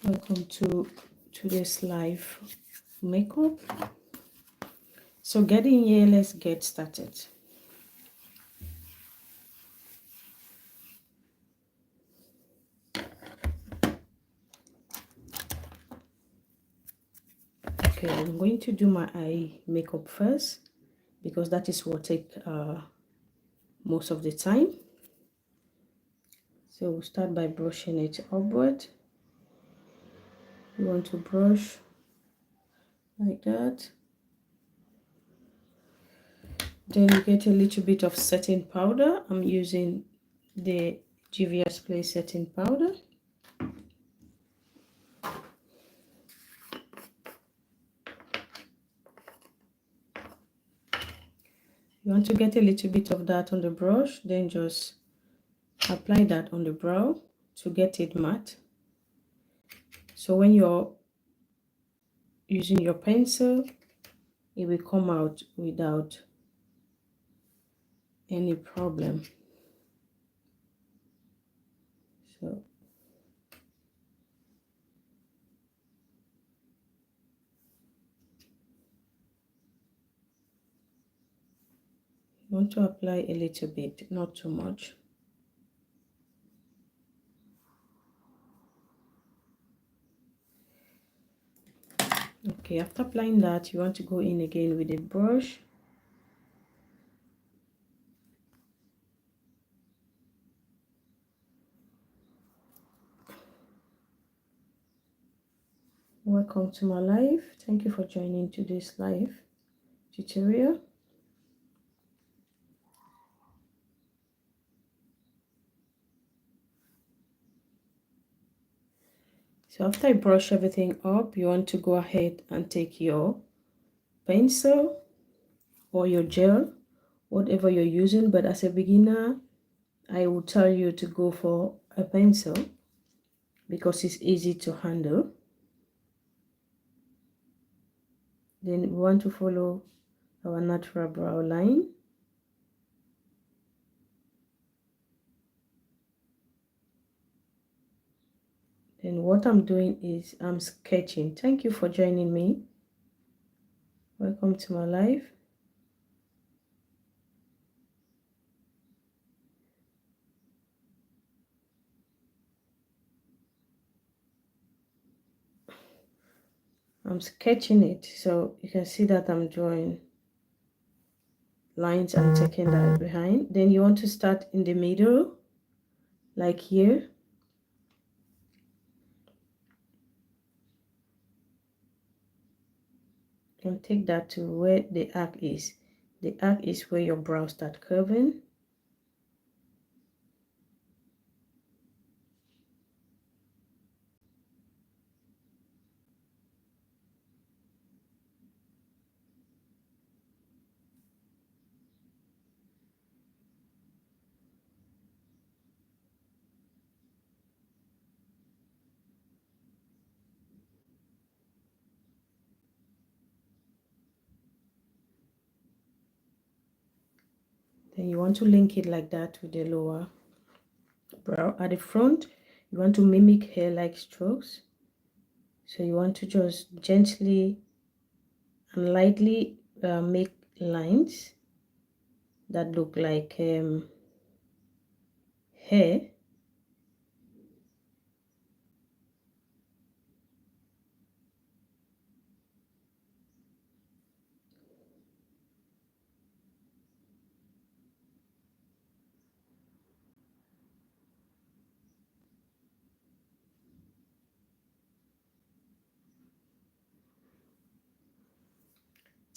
Welcome to today's live makeup. So getting here, let's get started. Okay, I'm going to do my eye makeup first because that is what takes most of the time. So we'll start by brushing it upward. You want to brush like that. Then you get a little bit of setting powder. I'm using the GVS Play setting powder. You want to get a little bit of that on the brush, then just apply that on the brow to get it matte. So when you're using your pencil, it will come out without any problem. So you want to apply a little bit, not too much. Okay, after applying that, you want to go in again with a brush. Welcome to my live. Thank you for joining today's live tutorial. So after I brush everything up, you want to go ahead and take your pencil or your gel, whatever you're using, but as a beginner, I will tell you to go for a pencil because it's easy to handle. Then we want to follow our natural brow line. Then what I'm doing is I'm sketching. Thank you for joining me. Welcome to my live. I'm sketching it, so you can see that I'm drawing lines and taking that behind. Then you want to start in the middle, like here. And take that to where the arc is. The arc is where your brow start curving. Then you want to link it like that with the lower brow. At the front, you want to mimic hair-like strokes. So you want to just gently and lightly make lines that look like hair.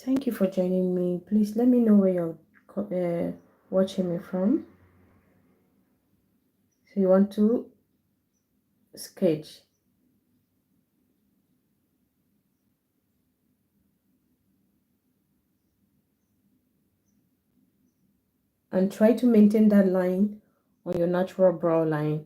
Thank you for joining me. Please let me know where you're watching me from. So you want to sketch. And try to maintain that line on your natural brow line.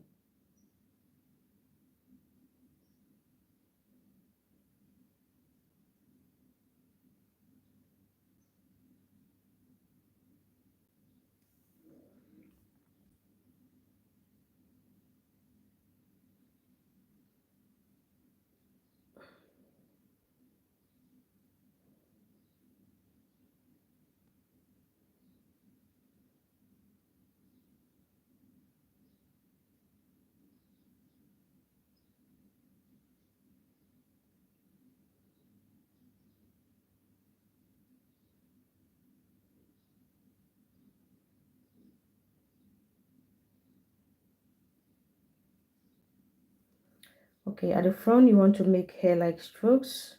Okay, at the front you want to make hair like strokes.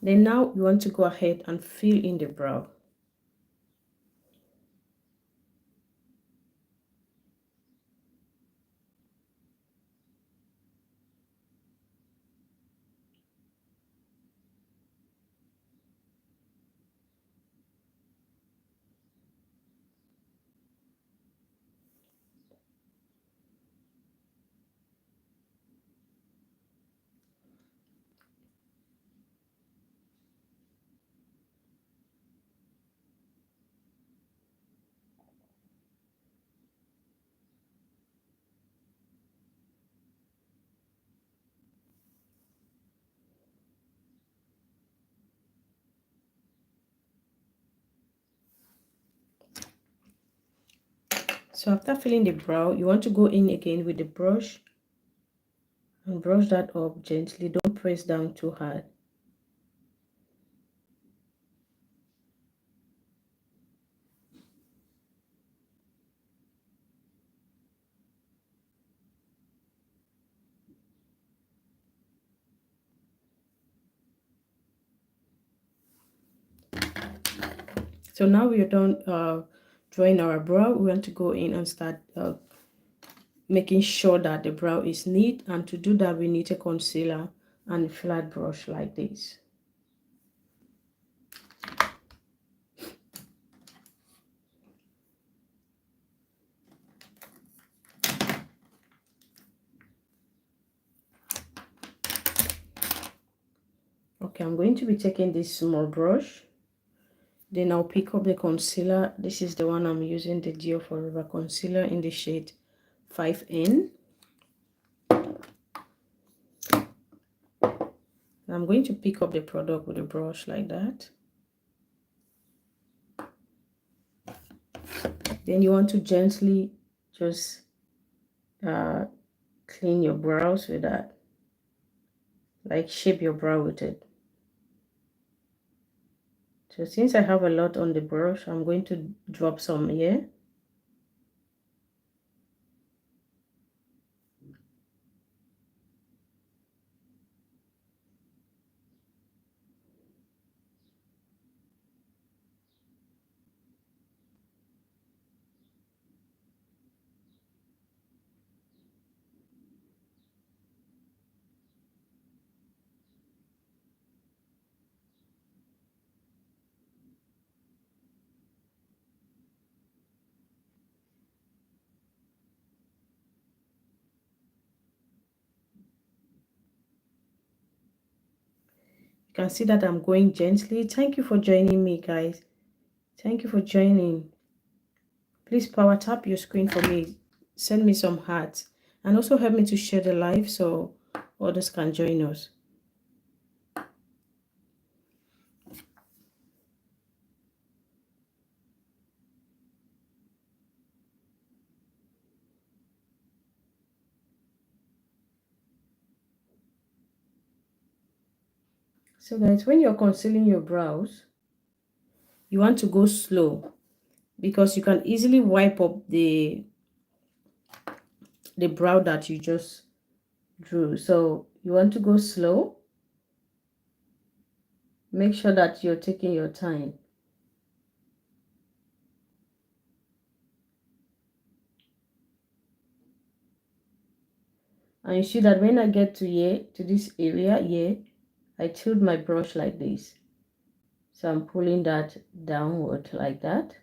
Then now you want to go ahead and fill in the brow. So after filling the brow, you want to go in again with the brush and brush that up gently. Don't press down too hard. So now we are done drawing our brow. We want to go in and start making sure that the brow is neat, and to do that we need a concealer and a flat brush like this. Okay, I'm going to be taking this small brush. Then I'll pick up the concealer. This is the one I'm using, the Dio Forever concealer in the shade 5N. I'm going to pick up the product with a brush like that. Then you want to gently just clean your brows with that, like shape your brow with it. So since I have a lot on the brush, I'm going to drop some here. You can see that I'm going gently. Thank you for joining me, guys. Thank you for joining. Please power tap your screen for me. Send me some hearts. And also help me to share the live so others can join us. So guys, when you're concealing your brows, you want to go slow, because you can easily wipe up the brow that you just drew. So you want to go slow. Make sure that you're taking your time. And you see that when I get to here, to this area here, I tilt my brush like this. So I'm pulling that downward like that.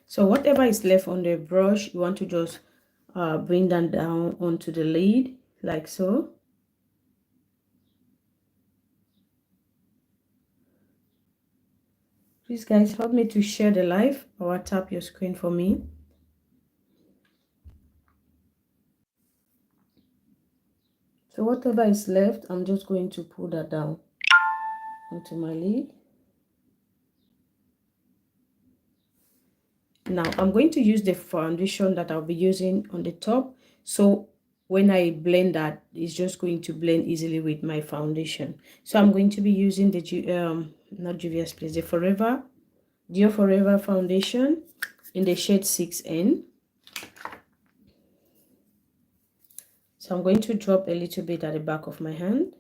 So whatever is left on the brush, you want to just bring that down onto the lid like so. Please guys, help me to share the live or tap your screen for me. So whatever is left, I'm just going to pull that down onto my lid. Now I'm going to use the foundation that I'll be using on the top. So when I blend that, it's just going to blend easily with my foundation. So I'm going to be using the not Juvia's Place, the Dior Forever foundation in the shade 6N. So I'm going to drop a little bit at the back of my hand.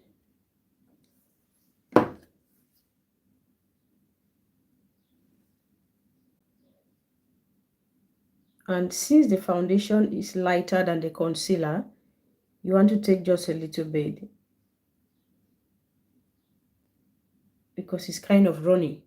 And since the foundation is lighter than the concealer, you want to take just a little bit because it's kind of runny.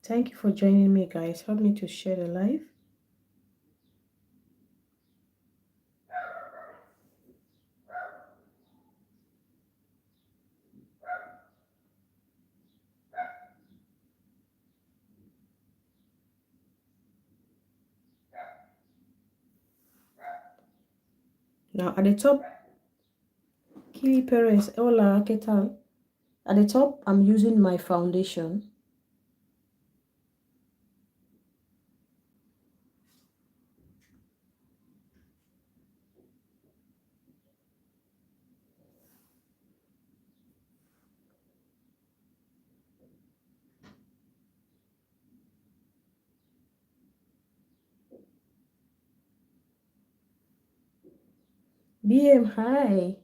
Thank you for joining me, guys. Help me to share the live. Now at the top, Kiwi Perez, hola, ¿qué tal? At the top, I'm using my foundation. BM, hi.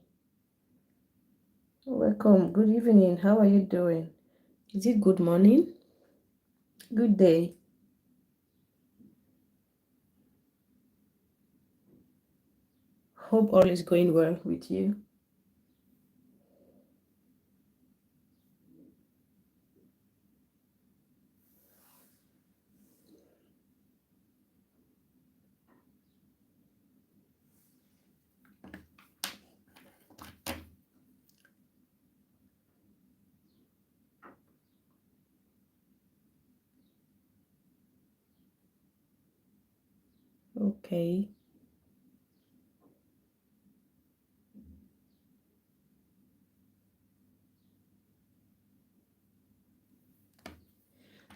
Welcome. Good evening. How are you doing? Is it good morning? Good day. Hope all is going well with you. Okay.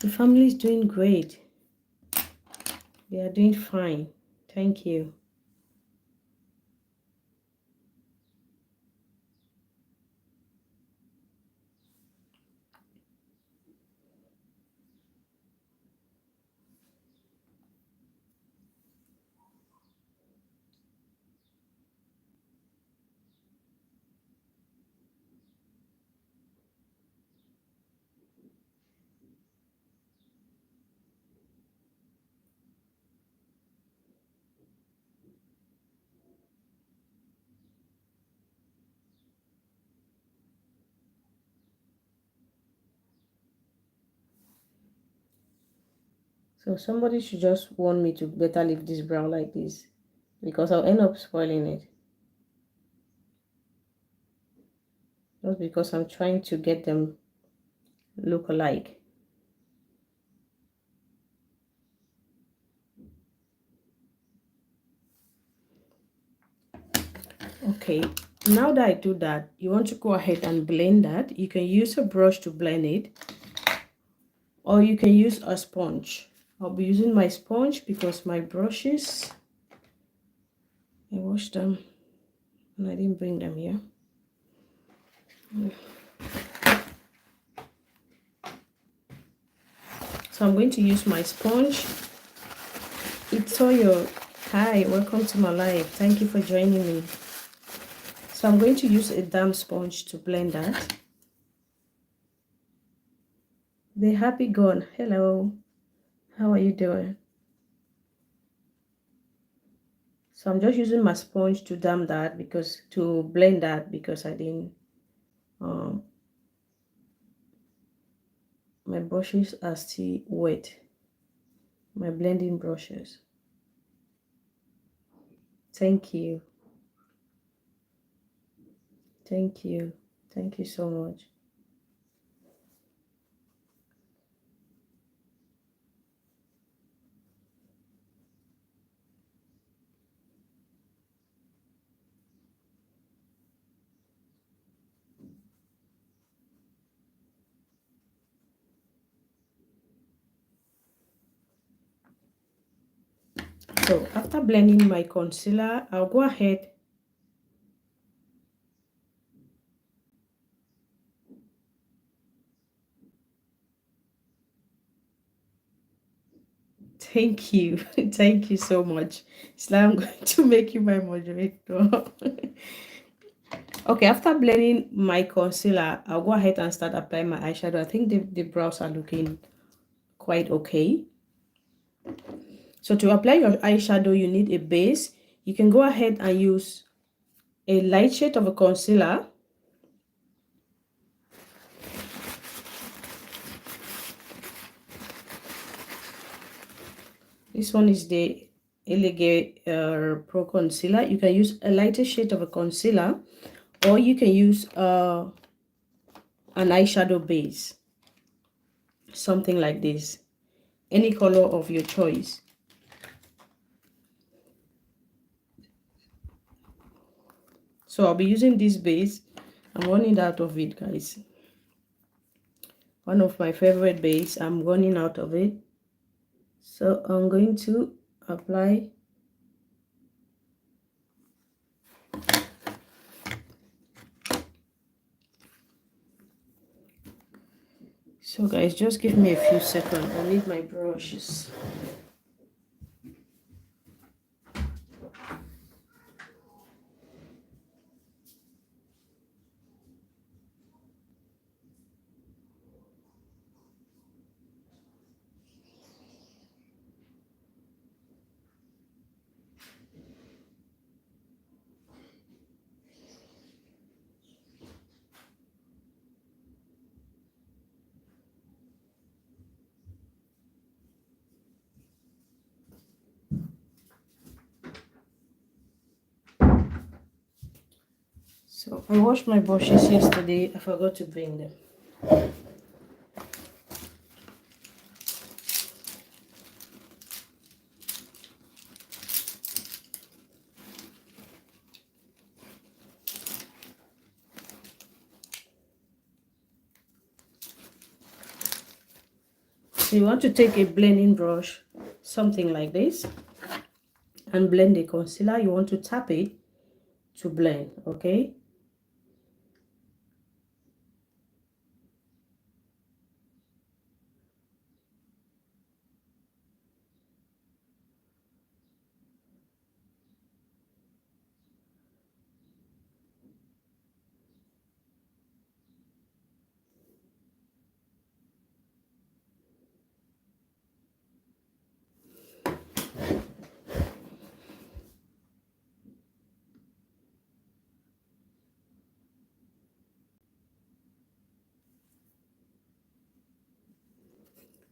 The family is doing great. They are doing fine. Thank you. So somebody should just warn me to better leave this brown like this because I'll end up spoiling it. Just because I'm trying to get them look alike. Okay, now that I do that, you want to go ahead and blend that. You can use a brush to blend it, or you can use a sponge. I'll be using my sponge because my brushes, I washed them and I didn't bring them here. So I'm going to use my sponge. It's Toyo. Hi, welcome to my live. Thank you for joining me. So I'm going to use a damp sponge to blend that. The happy gone. Hello. How are you doing? So I'm just using my sponge to damp that, because to blend that, because I didn't my brushes are still wet. My blending brushes. Thank you. Thank you. Thank you so much. So after blending my concealer, I'll go ahead thank you. Thank you so much. So I'm going to make you my moderator. Okay, after blending my concealer, I'll go ahead and start applying my eyeshadow. I think the brows are looking quite okay. So to apply your eyeshadow, you need a base. You can go ahead and use a light shade of a concealer. This one is the Elegant Pro Concealer. You can use a lighter shade of a concealer, or you can use an eyeshadow base. Something like this. Any color of your choice. So I'll be using this base. I'm running out of it, guys. One of my favorite base. I'm running out of it. So I'm going to apply. So guys, just give me a few seconds. I need my brushes. So I washed my brushes yesterday. I forgot to bring them. So you want to take a blending brush, something like this, and blend the concealer. You want to tap it to blend, okay?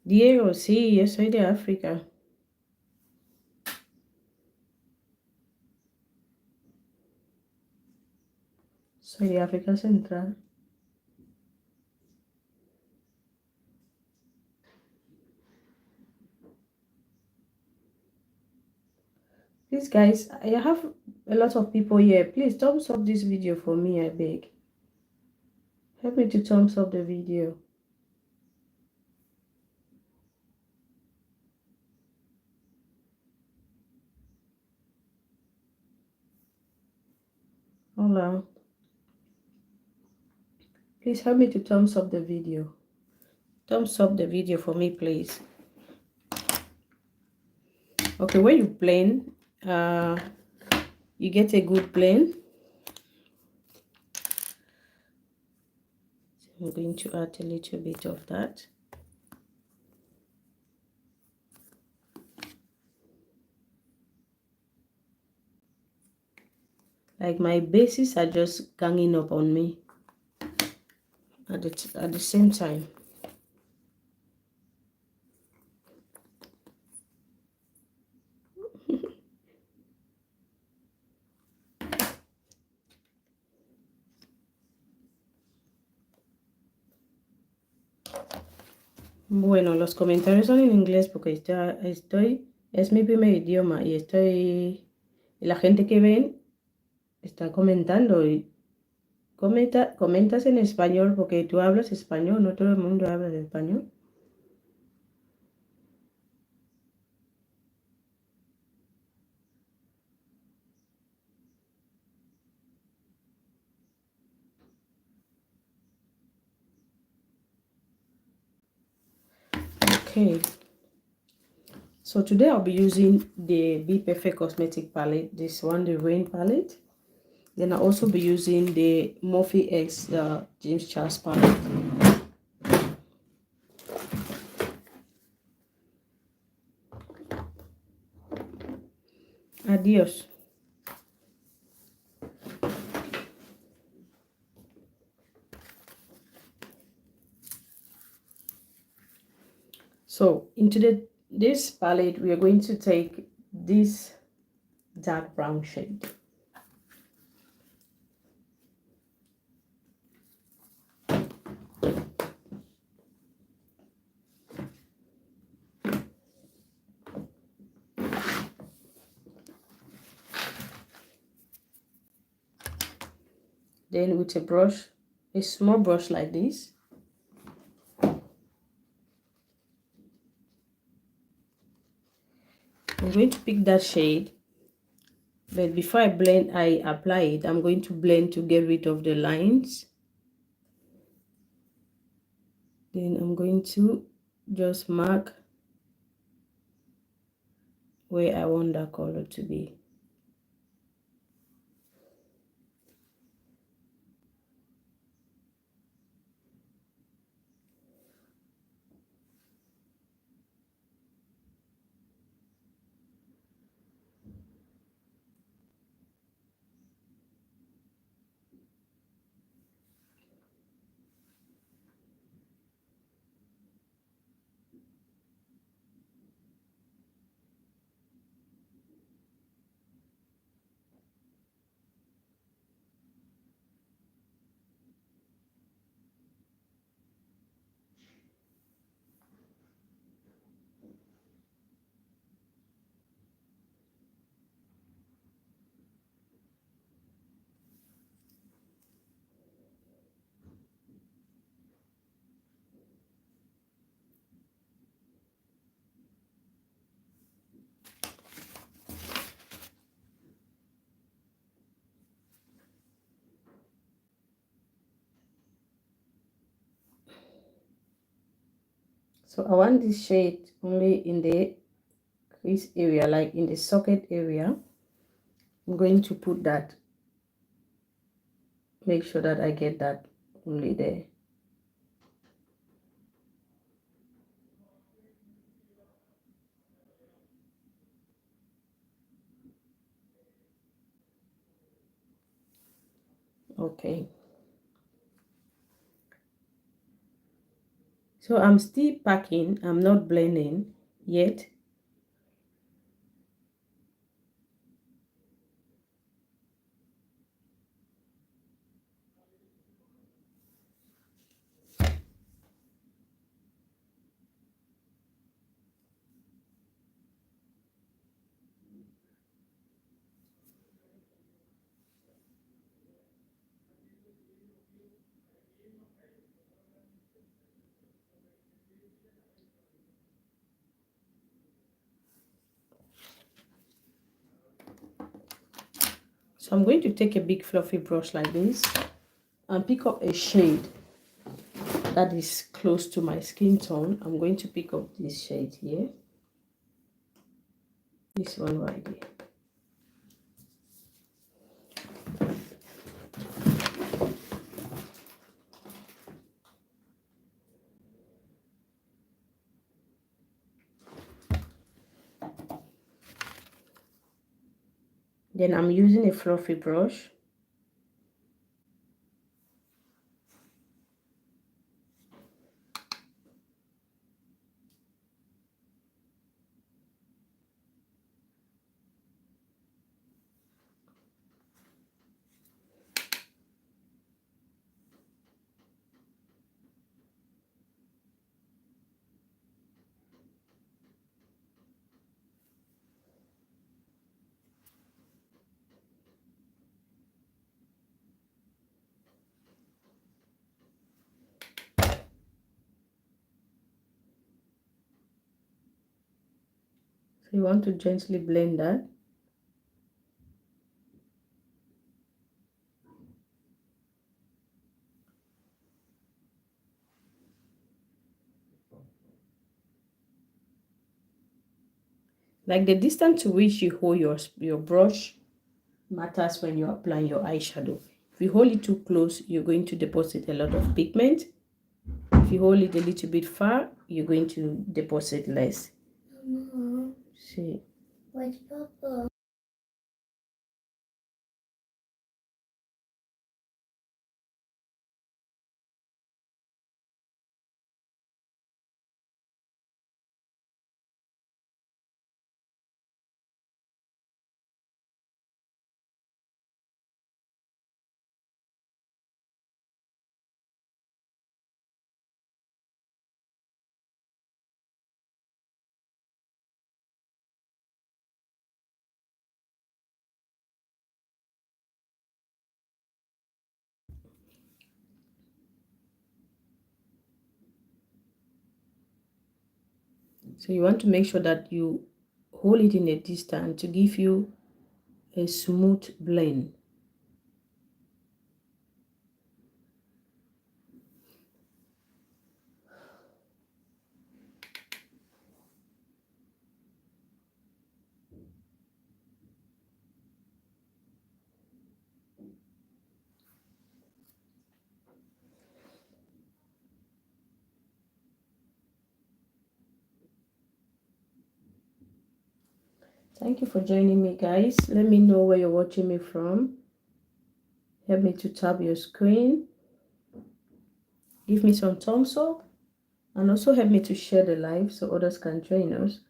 Diego, sí, yo soy de África. Soy de África Central. Please, guys, I have a lot of people here. Please thumbs up this video for me, I beg. Help me to thumbs up the video. Hola. Please help me to thumbs up the video. Thumbs up the video for me, please. Okay, when you blend, you get a good blend. I'm going to add a little bit of that. Like my bases are just ganging up on me at the same time. Bueno, los comentarios son en inglés porque es mi primer idioma y la gente que ven está comentando y comentas en español porque tú hablas español, no todo el mundo habla de español. Okay. So today I'll be using the Be Perfect Cosmetic palette, this one, the Rain palette. Then I'll also be using the Morphe X James Charles palette. Adios. So into this palette, we are going to take this dark brown shade. Then with a brush, a small brush like this, I'm going to pick that shade. But before I apply it, I'm going to blend to get rid of the lines. Then I'm going to just mark where I want that color to be. So I want this shade only in the crease area, like in the socket area. I'm going to put that, make sure that I get that only there. Okay. So I'm still packing, I'm not blending yet. So I'm going to take a big fluffy brush like this and pick up a shade that is close to my skin tone. I'm going to pick up this shade here. This one right there. Then I'm using a fluffy brush. So you want to gently blend that. Like the distance to which you hold your brush matters when you're applying your eyeshadow. If you hold it too close, you're going to deposit a lot of pigment. If you hold it a little bit far, you're going to deposit less. Mama. See. Where's Papa? So you want to make sure that you hold it in a distance to give you a smooth blend. Thank you for joining me, guys. Let me know where you're watching me from. Help me to tap your screen. Give me some thumbs up. And also help me to share the live so others can join us.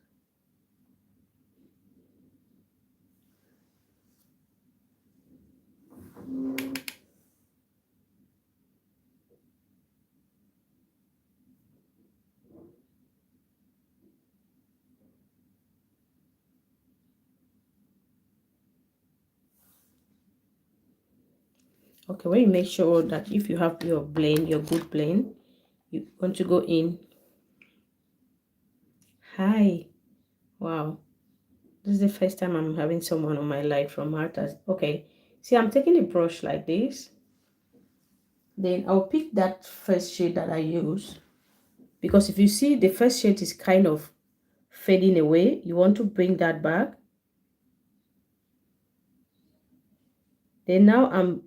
Okay, when you make sure that if you have your blend, your good blend, you want to go in. Hi. Wow. This is the first time I'm having someone on my live from Martha. Okay. See, I'm taking a brush like this. Then I'll pick that first shade that I use. Because if you see the first shade is kind of fading away, you want to bring that back. Then now I'm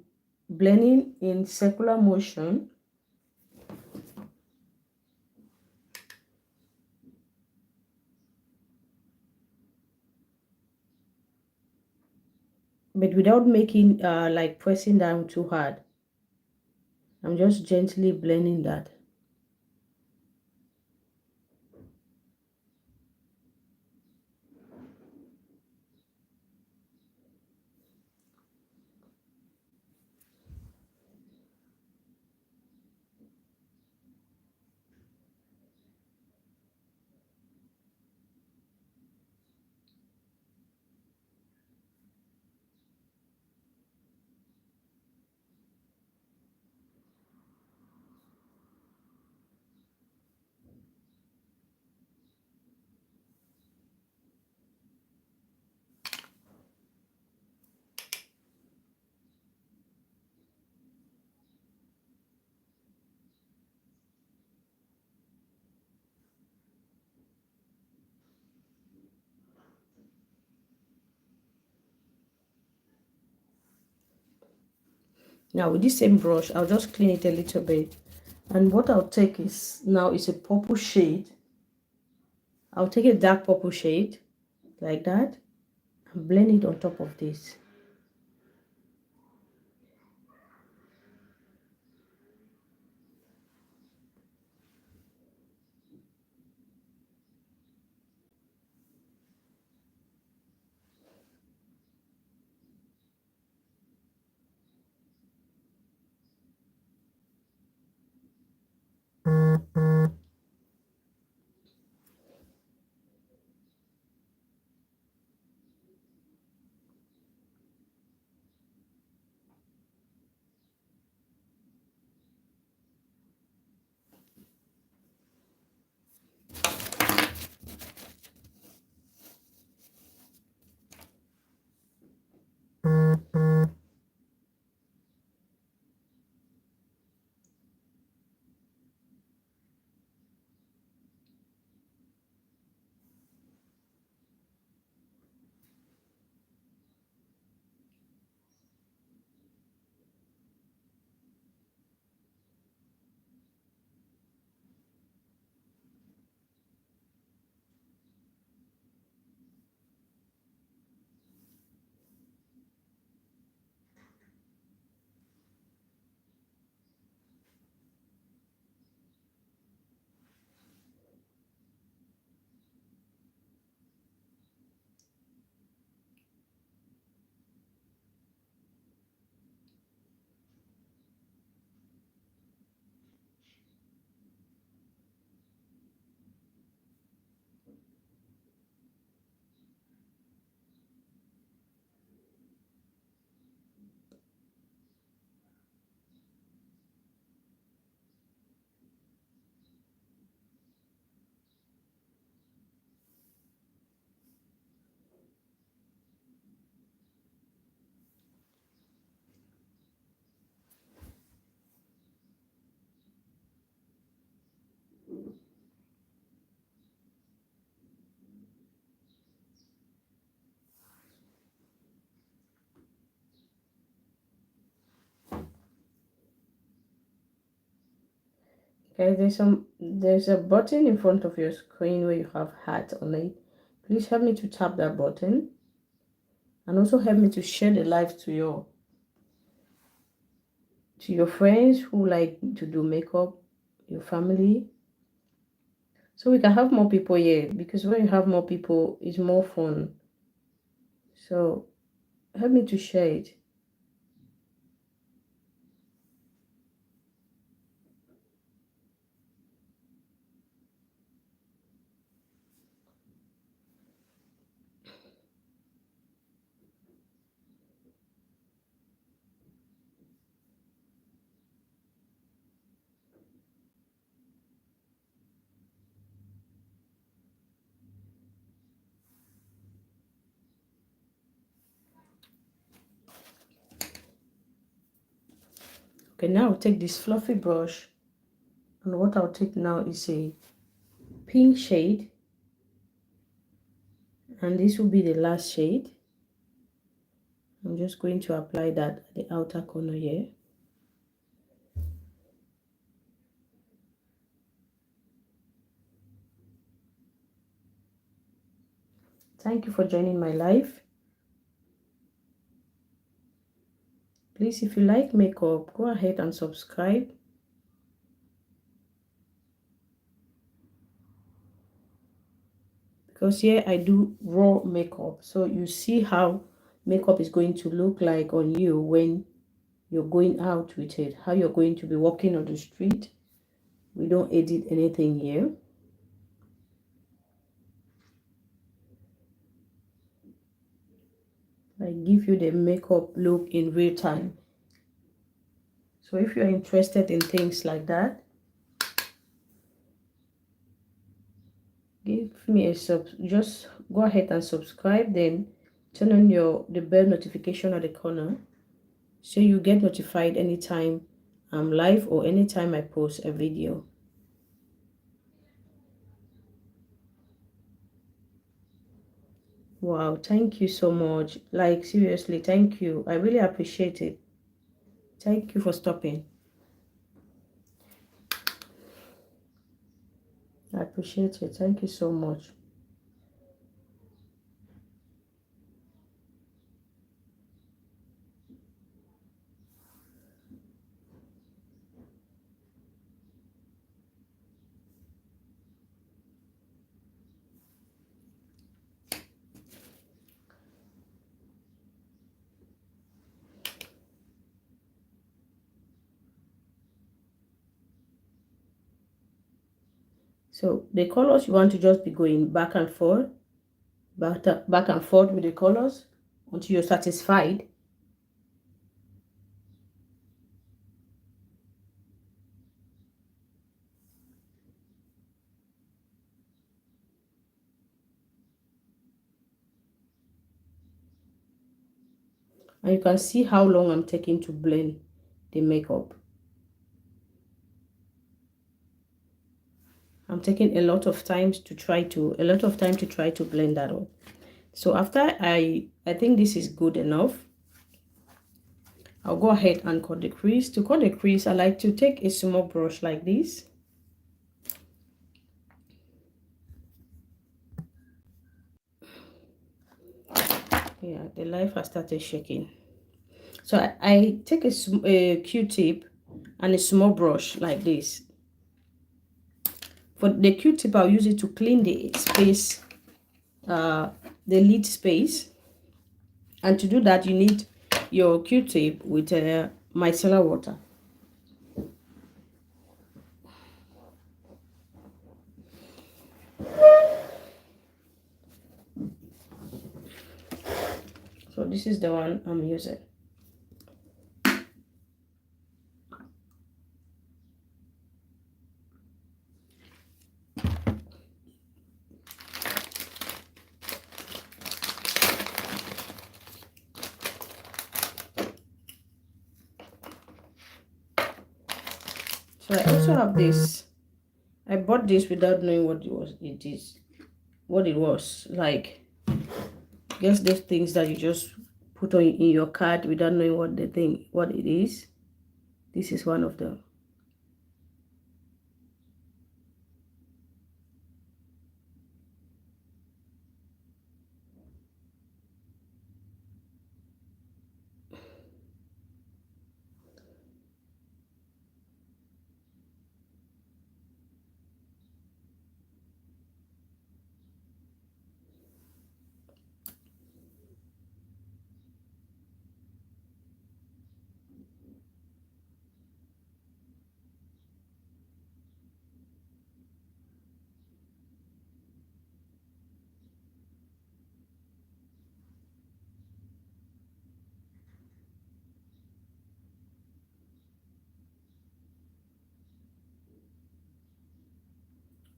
blending in circular motion. But without making like pressing down too hard. I'm just gently blending that. Now with this same brush, I'll just clean it a little bit. And what I'll take is now is a purple shade. I'll take a dark purple shade like that and blend it on top of this. Okay, there's a button in front of your screen where you have heart on it. Please help me to tap that button and also help me to share the live to your friends who like to do makeup, your family, so we can have more people here, because when you have more people it's more fun. So help me to share it. Okay, now I'll take this fluffy brush, and what I'll take now is a pink shade, and this will be the last shade. I'm just going to apply that at the outer corner here. Thank you for joining my live. Please, if you like makeup, go ahead and subscribe. Because here I do raw makeup, so you see how makeup is going to look like on you when you're going out with it, how you're going to be walking on the street. We don't edit anything here. I give you the makeup look in real time. So if you're interested in things like that, give me a sub. Just go ahead and subscribe, then turn on the bell notification at the corner, so you get notified anytime I'm live or anytime I post a video. Wow, thank you so much. Like, seriously, thank you. I really appreciate it. Thank you for stopping. I appreciate it. Thank you so much. So the colors, you want to just be going back and forth, back and forth with the colors until you're satisfied. And you can see how long I'm taking to blend the makeup. I'm taking a lot of time to try to blend that up. So after I think this is good enough, I'll go ahead and cut the crease. To cut the crease, I like to take a small brush like this. Yeah, the life has started shaking. So I take a Q-tip and a small brush like this. For the Q-tip, I'll use it to clean the space, the lid space. And to do that, you need your Q-tip with micellar water. So this is the one I'm using. So I also have this. I bought this without knowing what it was. Like, guess those things that you just put on in your card without knowing what it is. This is one of them.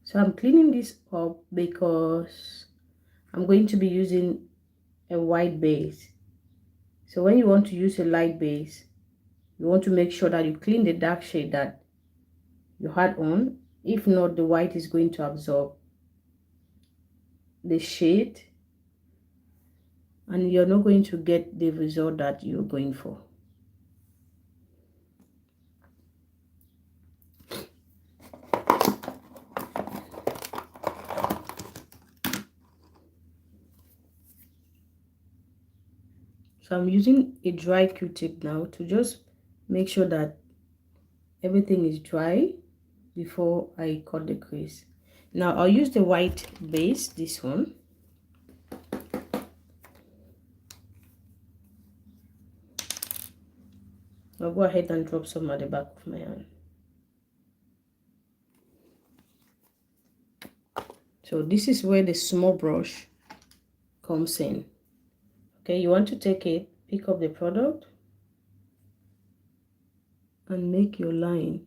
So I'm cleaning this up because I'm going to be using a white base. So when you want to use a light base, you want to make sure that you clean the dark shade that you had on. If not, the white is going to absorb the shade and you're not going to get the result that you're going for. So I'm using a dry Q-tip now to just make sure that everything is dry before I cut the crease. Now I'll use the white base, this one. I'll go ahead and drop some at the back of my hand. So this is where the small brush comes in. Okay, you want to take it, pick up the product and make your line.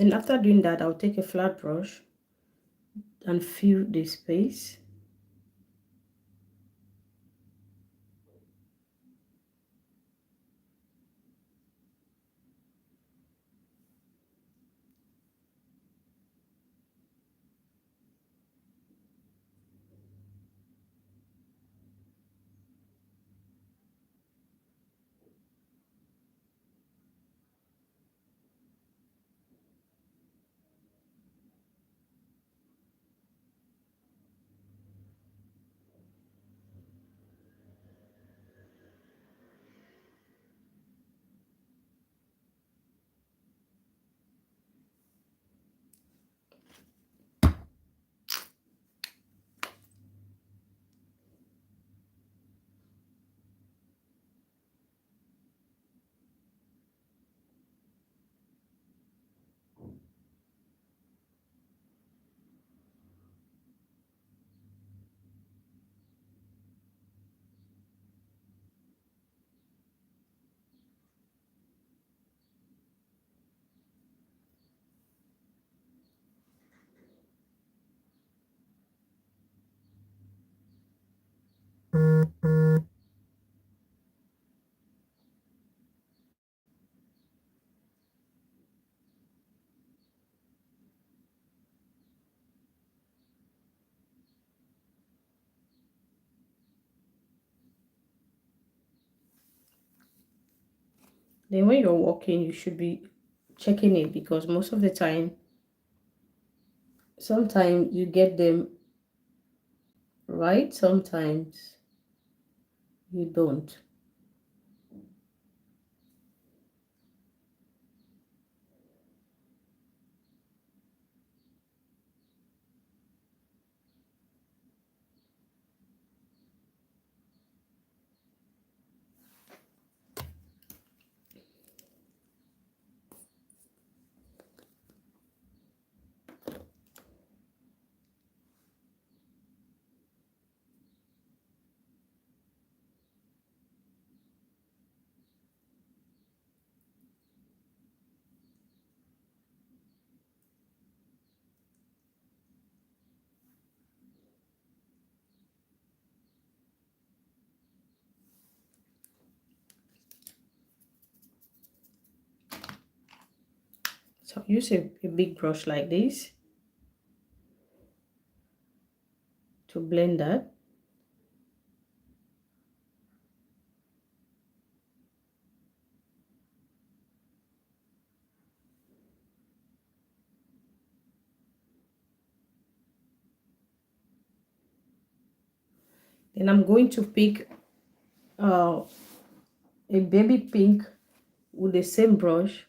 And after doing that, I'll take a flat brush and fill the space. Then when you're walking, you should be checking it, because most of the time, sometimes you get them right, sometimes you don't. So use a big brush like this to blend that. Then I'm going to pick a baby pink with the same brush.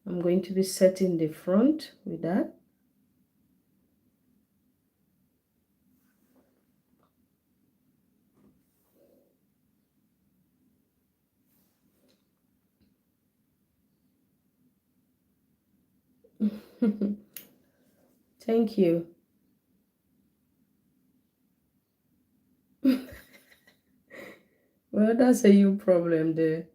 I'm going to be setting the front with that. Thank you. Well, that's a you problem there.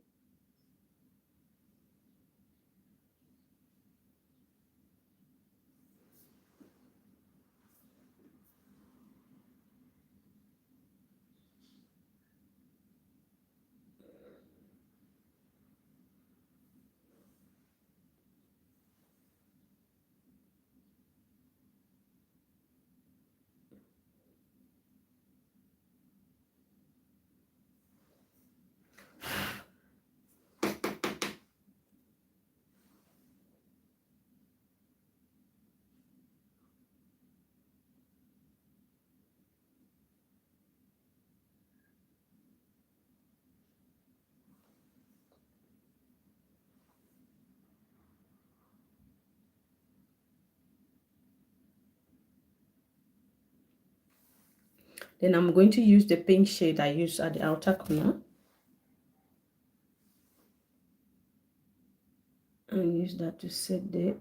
Then I'm going to use the pink shade I used at the outer corner and use that to set there.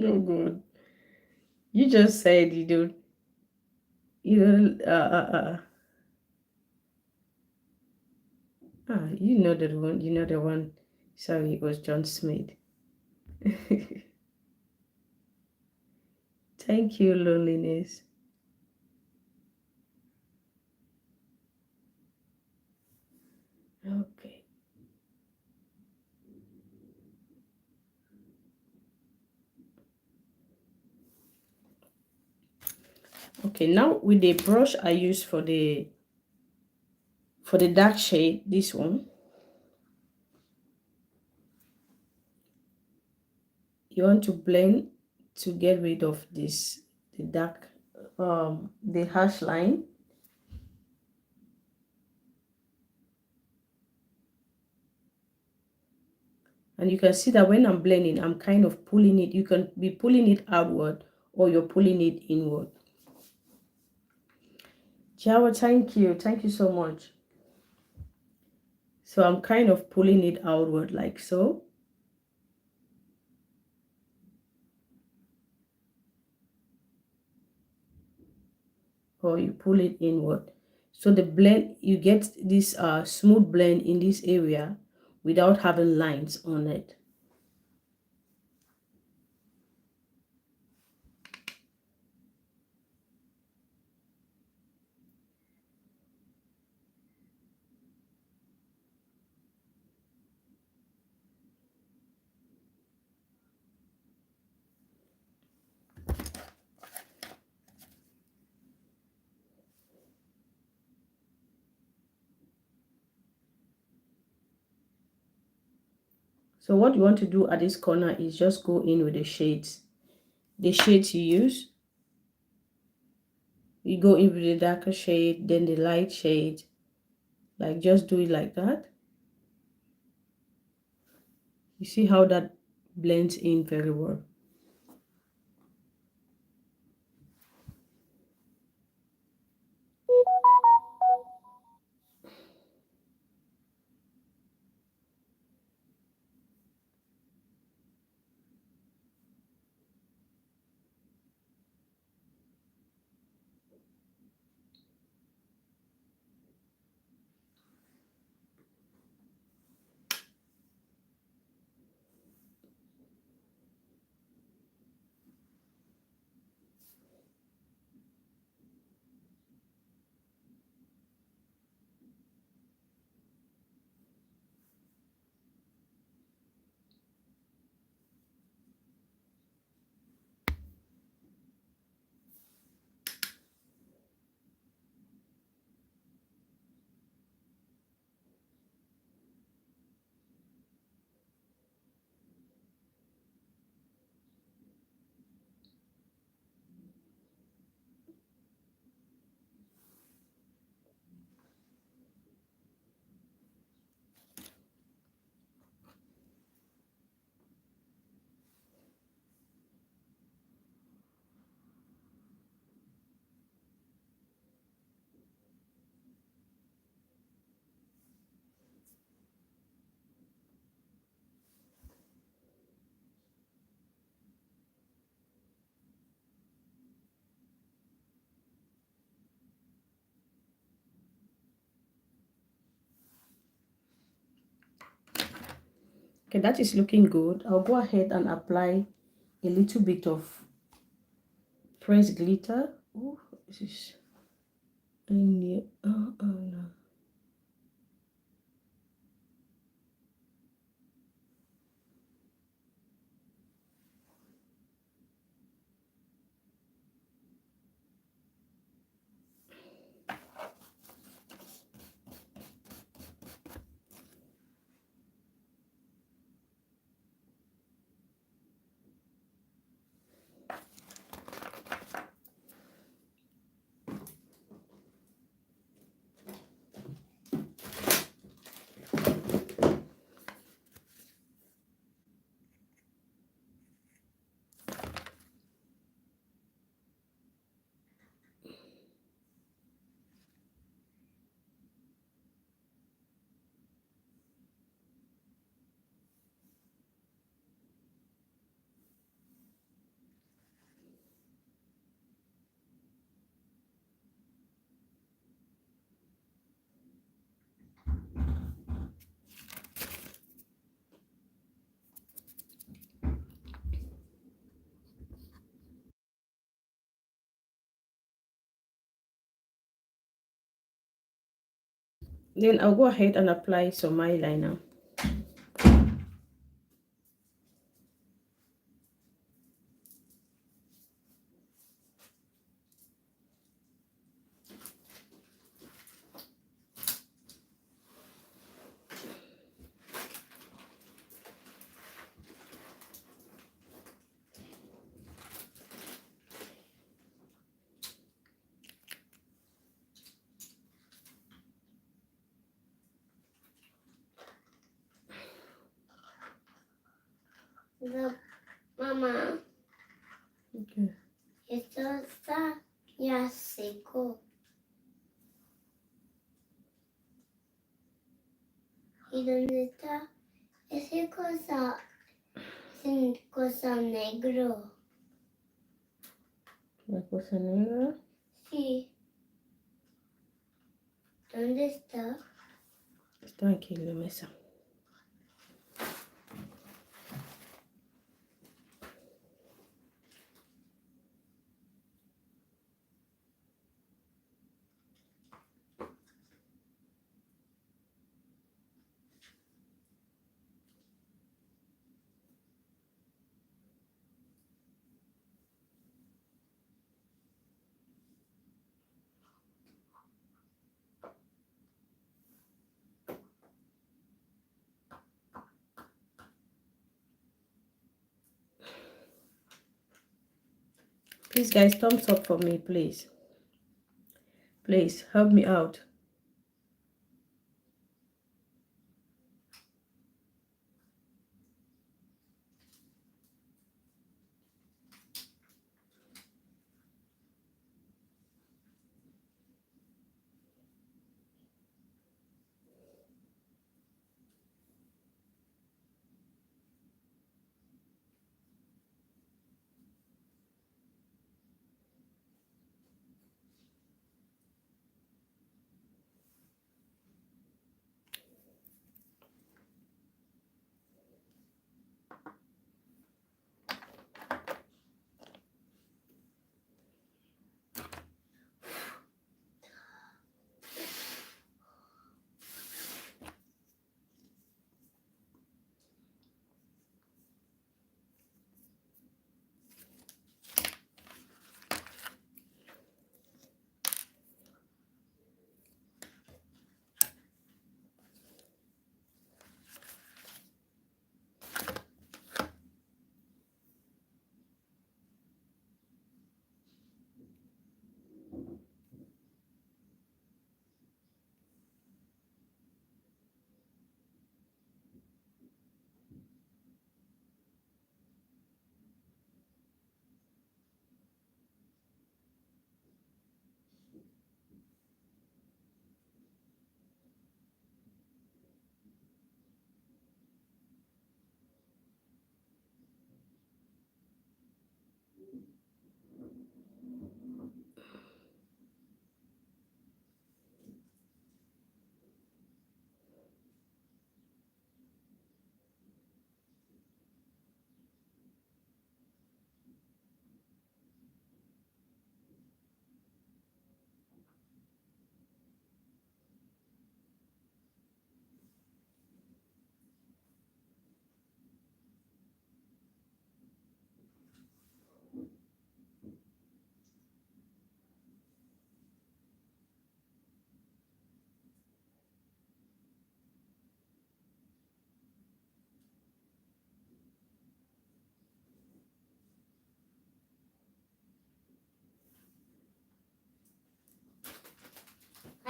No good. You just said you don't. You don't. You know the one. You know the one. Sorry, it was John Smith. Thank you, loneliness. Okay. Okay, now with the brush I use for the dark shade, this one, you want to blend to get rid of this, the dark, the harsh line. And you can see that when I'm blending, I'm kind of pulling it. You can be pulling it outward or you're pulling it inward. Jawa, thank you. Thank you so much. So I'm kind of pulling it outward like so. Or you pull it inward. So the blend, you get this smooth blend in this area without having lines on it. So what you want to do at this corner is just go in with the shades. The shades you use, you go in with the darker shade, then the light shade. Like just do it like that. You see how that blends in very well. Okay, that is looking good. I'll go ahead and apply a little bit of pressed glitter. Oh, this is in the, oh no. Then I'll go ahead and apply some eyeliner. No, mamá. Okay. Esto está ya seco. ¿Y dónde está esa cosa negro? La cosa negra. Sí. ¿Dónde está? Está aquí en la mesa. Please, guys, thumbs up for me, please. Please help me out.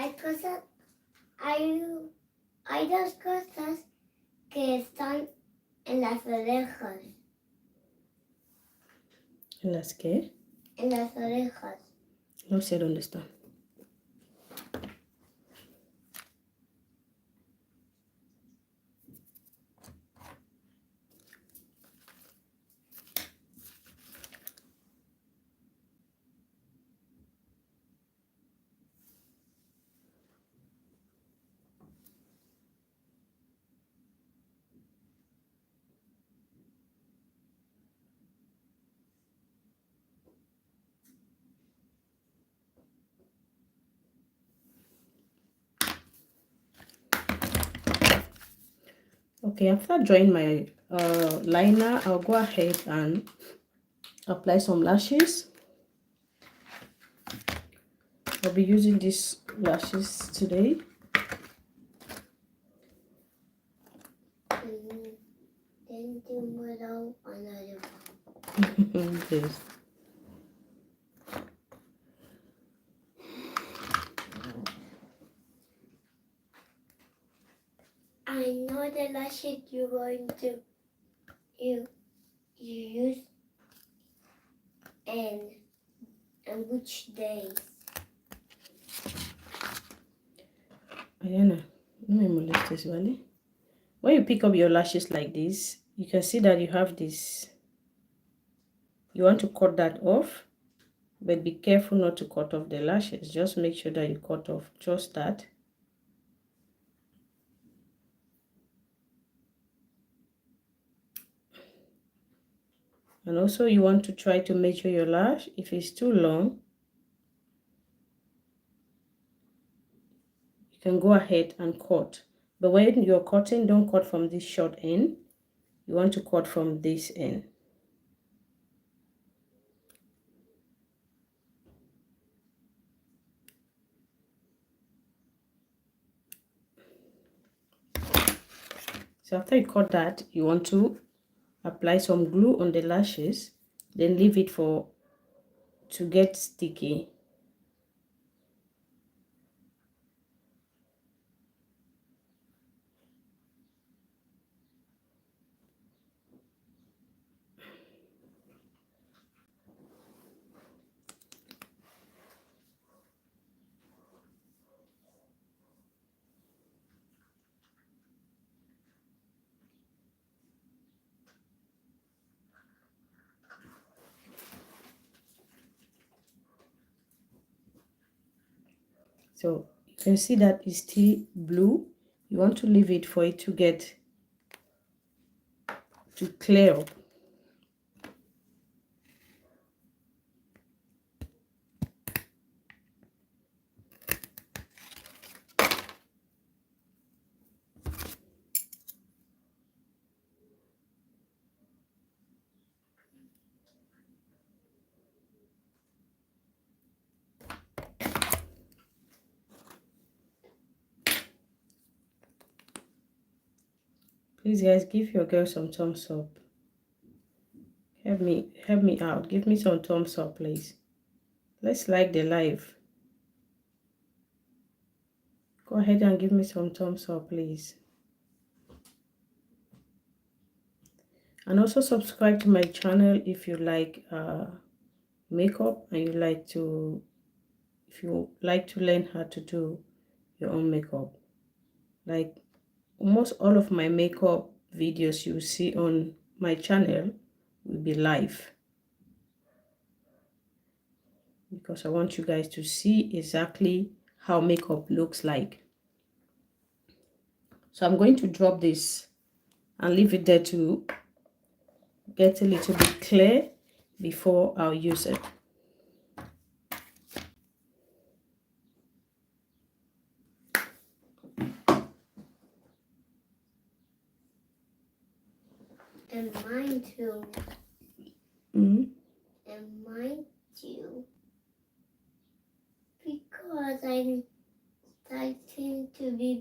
Hay cosas, hay, hay dos cosas que están en las orejas. ¿En las qué? En las orejas. No sé dónde está. Okay, after drawing my liner, I'll go ahead and apply some lashes. I'll be using these lashes today. Then tomorrow another one. Yes. I know the lashes you're going to you use and which days. Ayana, no me molestes, ¿vale? When you pick up your lashes like this, you can see that you have this. You want to cut that off, but be careful not to cut off the lashes. Just make sure that you cut off just that. And also you want to try to measure your lash. If it's too long, you can go ahead and cut. But when you're cutting, don't cut from this short end. You want to cut from this end. So after you cut that, you want to apply some glue on the lashes, then leave it to get sticky. So you can see that it's still blue. You want to leave it for it to get to clear up. Please guys, give your girl some thumbs up. Help me out. Give me some thumbs up, please. Let's like the live. Go ahead and give me some thumbs up, please. And also subscribe to my channel if you like makeup and if you like to learn how to do your own makeup. Like almost all of my makeup videos you see on my channel will be live, because I want you guys to see exactly how makeup looks like. So I'm going to drop this and leave it there to get a little bit clear before I'll use it. And mine too. Mm-hmm. And mine too. Because I'm starting to be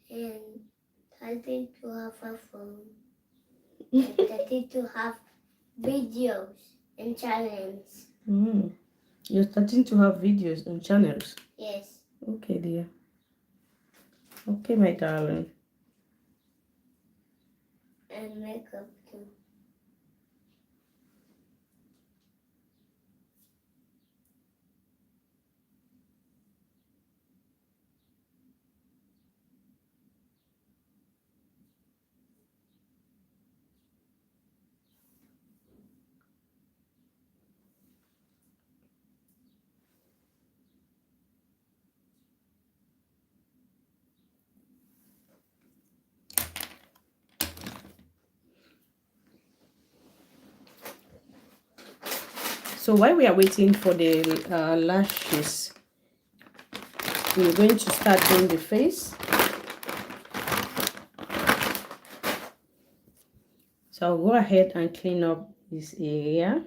big and starting to have a phone. And starting to have videos and channels. Mm. You're starting to have videos and channels. Yes. Okay, dear. Okay, my darling. And makeup too. So while we are waiting for the lashes, we're going to start doing the face. So I'll go ahead and clean up this area.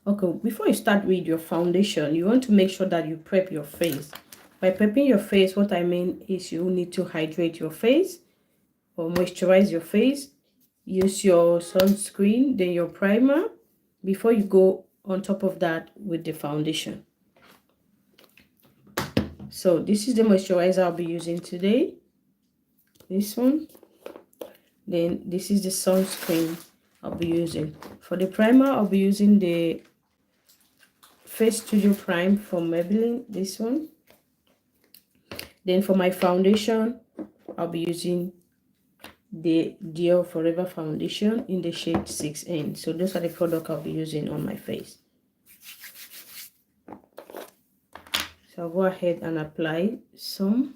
Okay, before you start with your foundation, you want to make sure that you prep your face. By prepping your face, what I mean is you need to hydrate your face or moisturize your face. Use your sunscreen, then your primer, before you go on top of that with the foundation. So this is the moisturizer I'll be using today. This one. Then this is the sunscreen I'll be using. For the primer, I'll be using the Face Studio Prime from Maybelline, this one. Then for my foundation, I'll be using the Dior Forever foundation in the shade 6N. So those are the products I'll be using on my face. So I'll go ahead and apply some.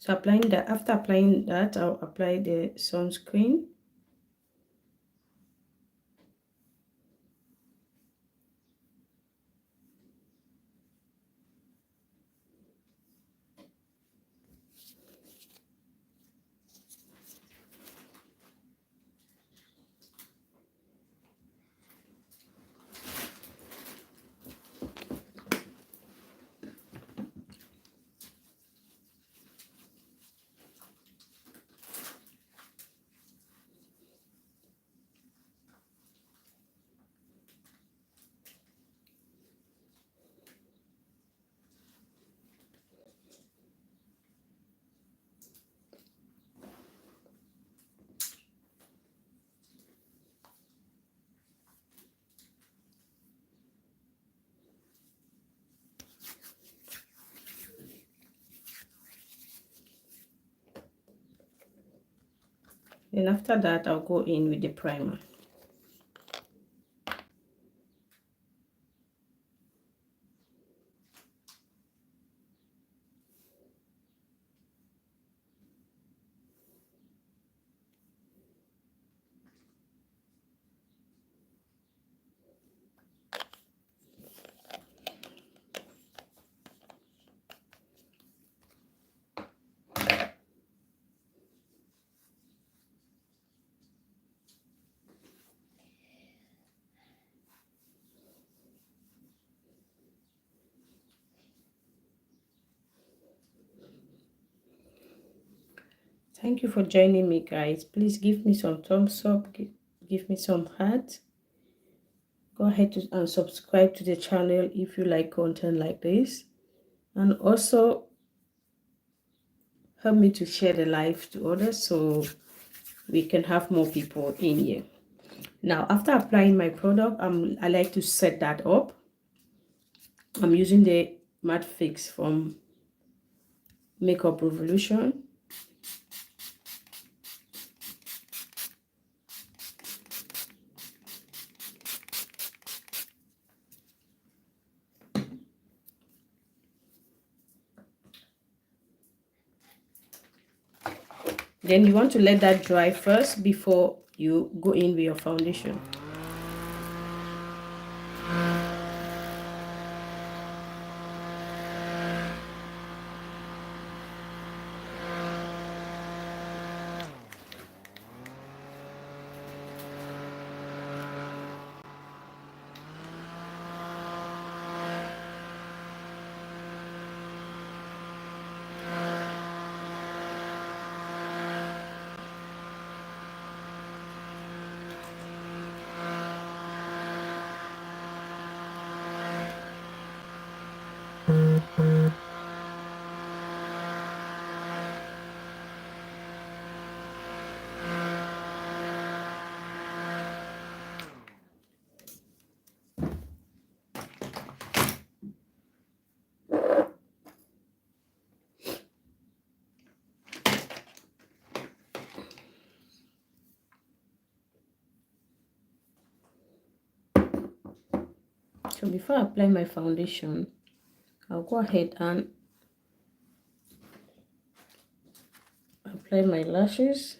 So applying that, after applying that, I'll apply the sunscreen. Then after that, I'll go in with the primer. Thank you for joining me, guys. Please give me some thumbs up, give me some heart. go ahead and subscribe to the channel if you like content like this, and also help me to share the live to others so we can have more people in here. Now, after applying my product, I like to set that up. I'm using the matte fix from Makeup Revolution. Then you want to let that dry first before you go in with your foundation. So before I apply my foundation, I'll go ahead and apply my lashes.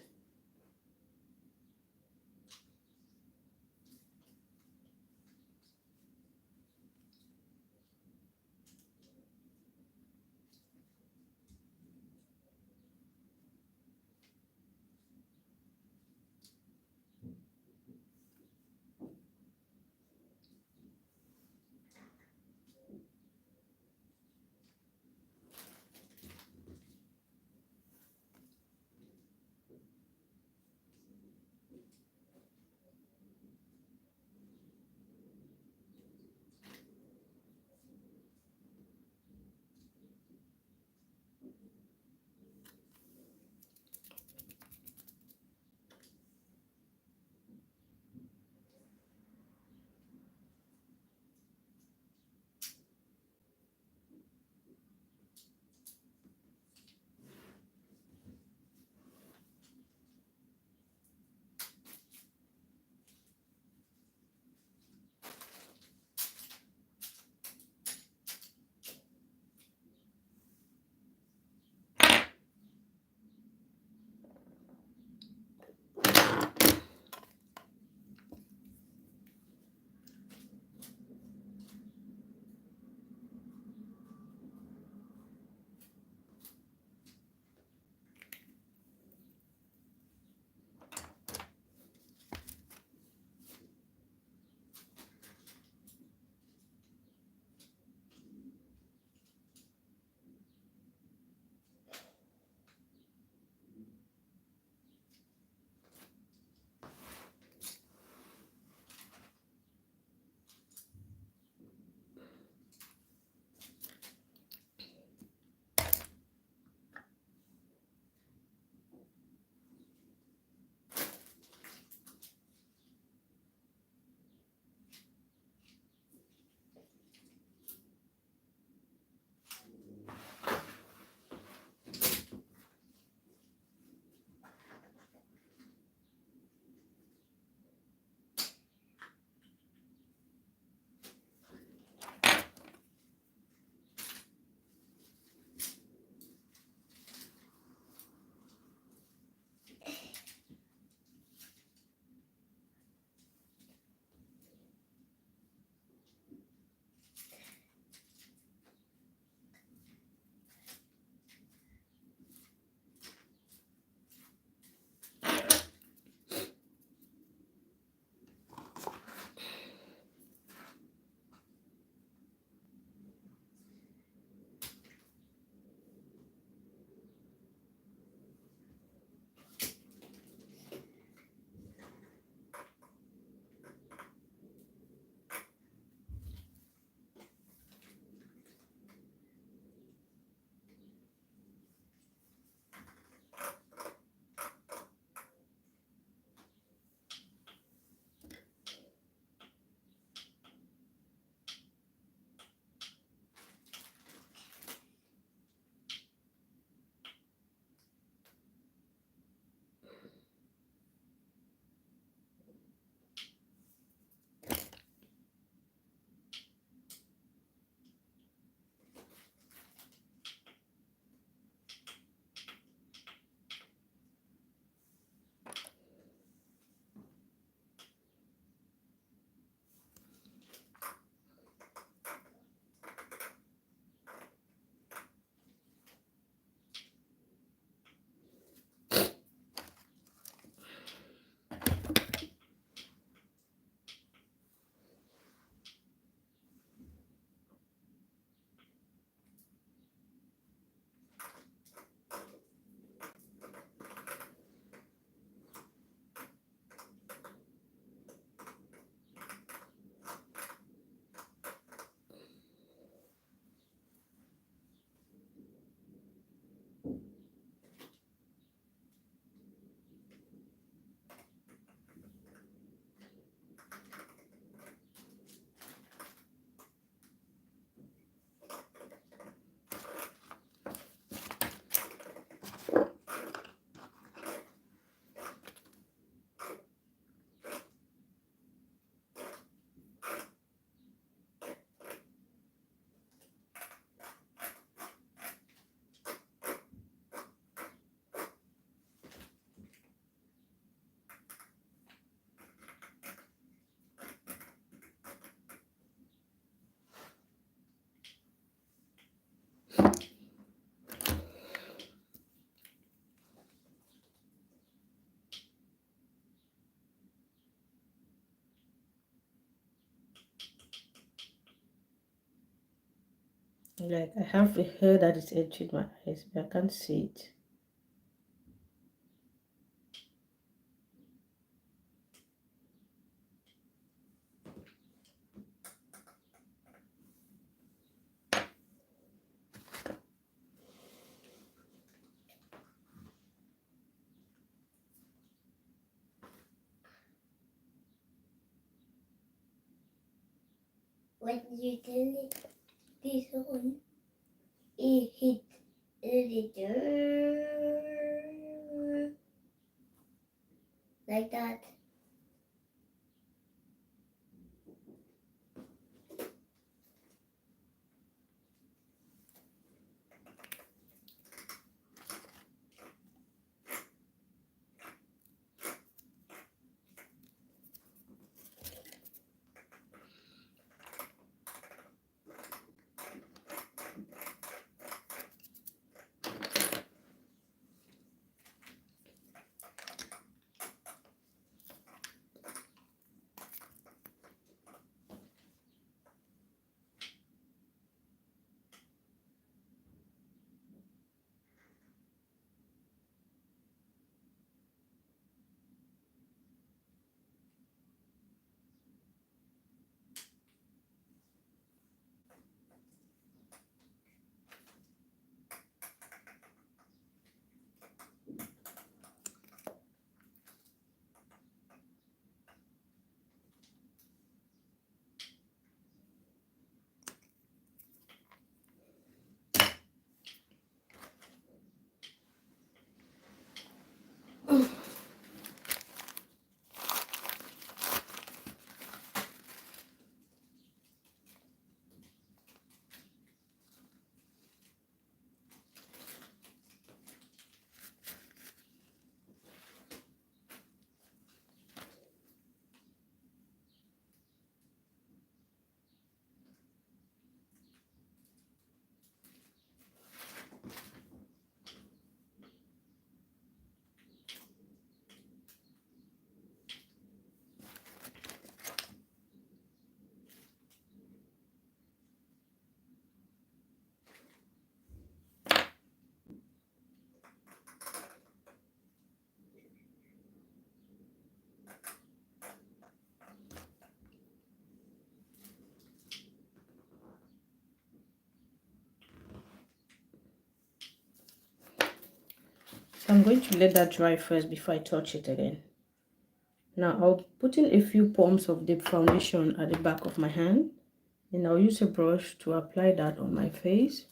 Like I have a hair that is edging my eyes, but I can't see it. When you turn this on, it hit it like that. So I'm going to let that dry first before I touch it again. Now I'll put in a few pumps of the foundation at the back of my hand, and I'll use a brush to apply that on my face.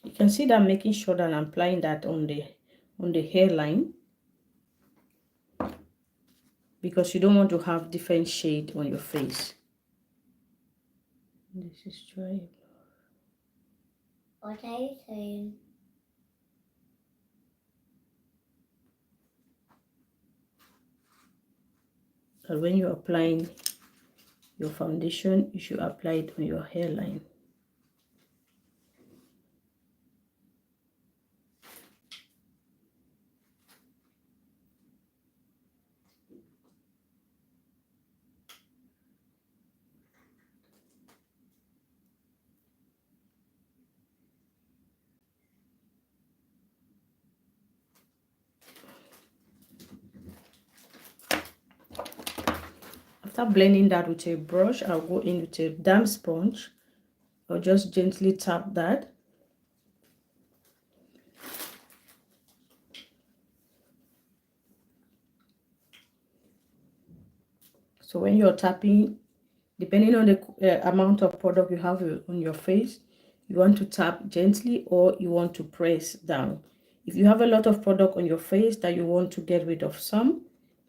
You can see that I'm making sure that I'm applying that on the hairline, because you don't want to have different shade on your face. This is dry. What are you saying? But when you're applying your foundation, you should apply it on your hairline. after blending that with a brush, I'll go in with a damp sponge. I'll just gently tap that. So when you're tapping, depending on the amount of product you have on your face, you want to tap gently or you want to press down. If you have a lot of product on your face that you want to get rid of some,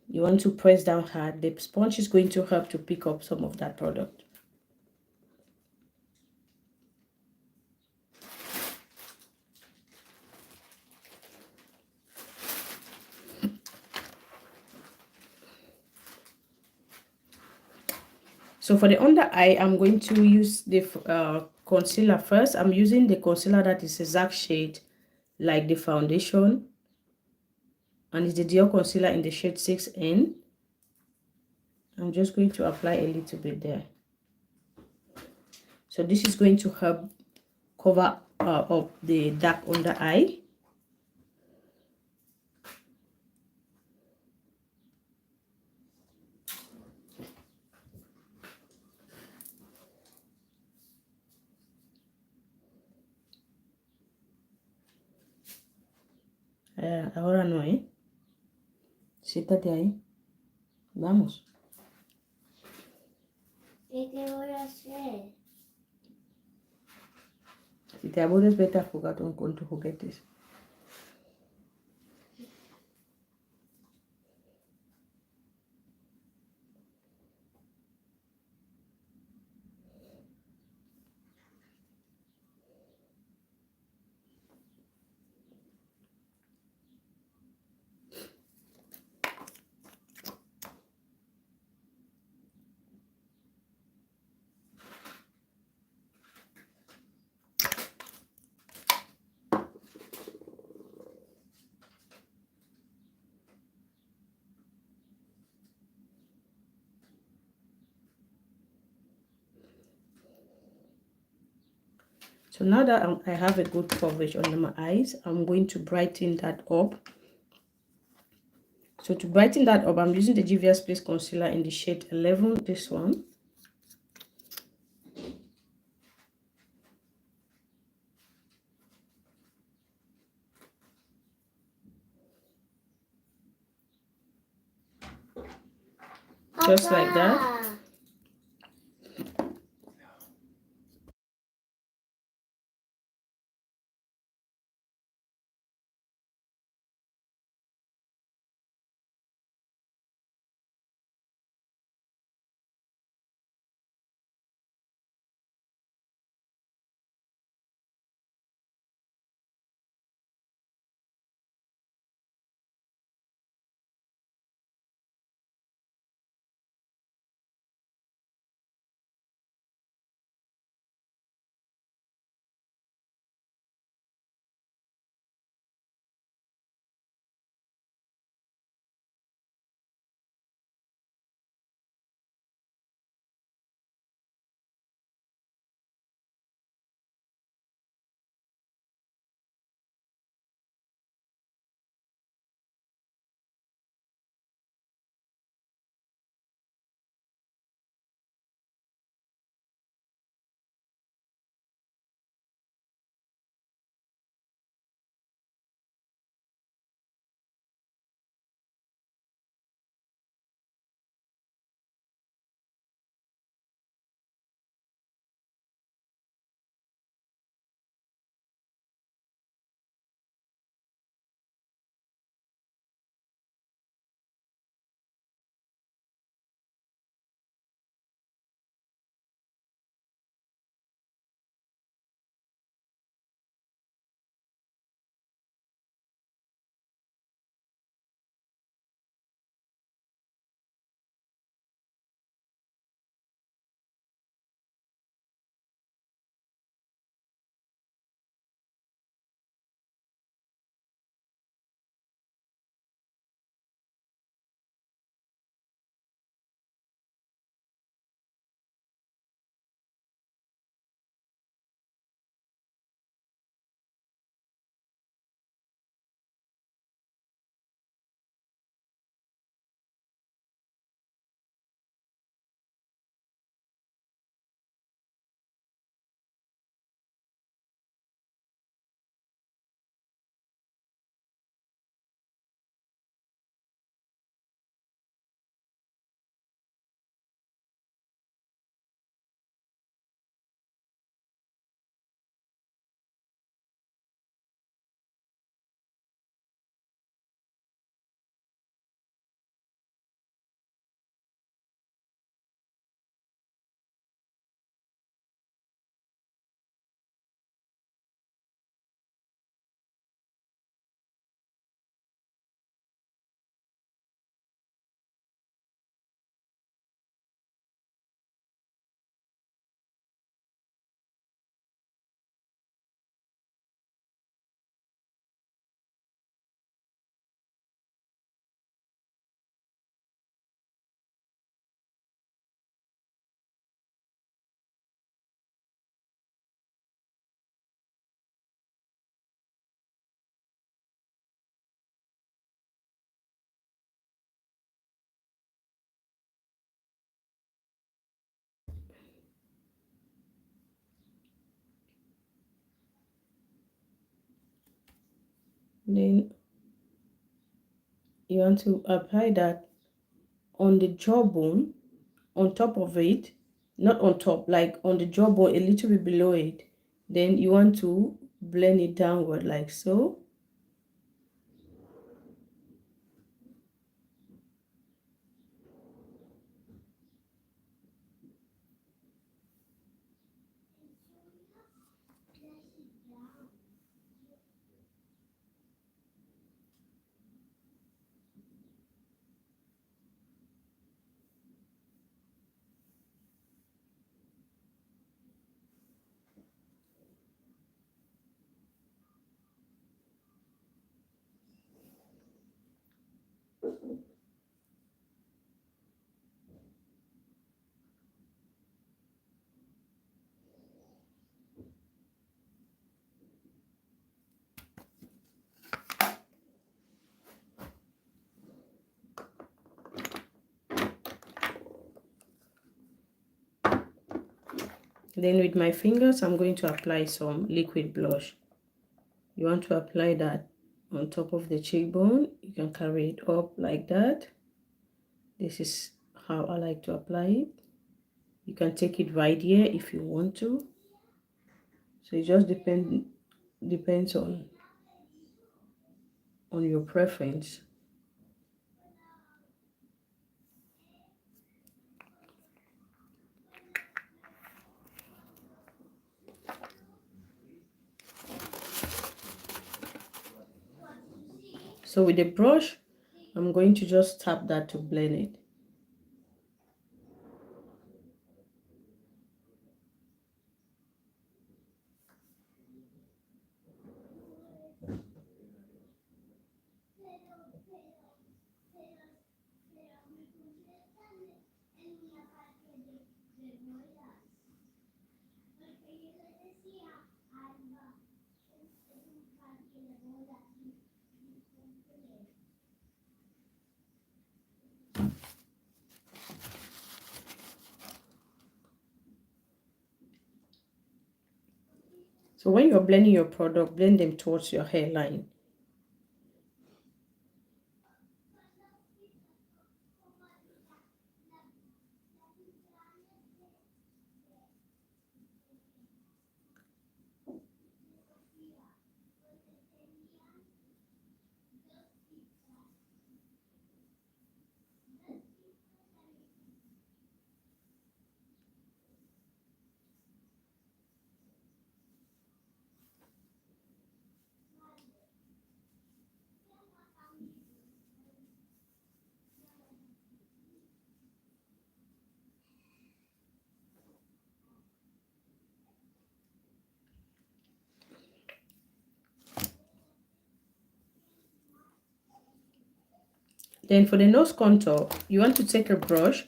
you want to press down hard. The sponge is going to help to pick up some of that product. So for the under eye, I'm going to use the concealer first. I'm using the concealer that is exact shade like the foundation. And it's the Dior concealer in the shade 6N. I'm just going to apply a little bit there. So this is going to help cover up the dark under eye. Ahora no, ¿eh? Siéntate ahí. Vamos. ¿Y qué voy a hacer? Si te aburres, vete a jugar con tus juguetes. So now that I have a good coverage under my eyes, I'm going to brighten that up. So to brighten that up, I'm using the Juvia's Place Concealer in the shade 11, this one. Just like that. Then you want to apply that on the jawbone, on top of it, not on top, like on the jawbone, a little bit below it. Then you want to blend it downward like so. Then with my fingers, I'm going to apply some liquid blush. You want to apply that on top of the cheekbone. You can carry it up like that. This is how I like to apply it. You can take it right here if you want to. So it just depends on your preference. So with the brush, I'm going to just tap that to blend it. So when you're blending your product, blend them towards your hairline. Then for the nose contour, you want to take a brush,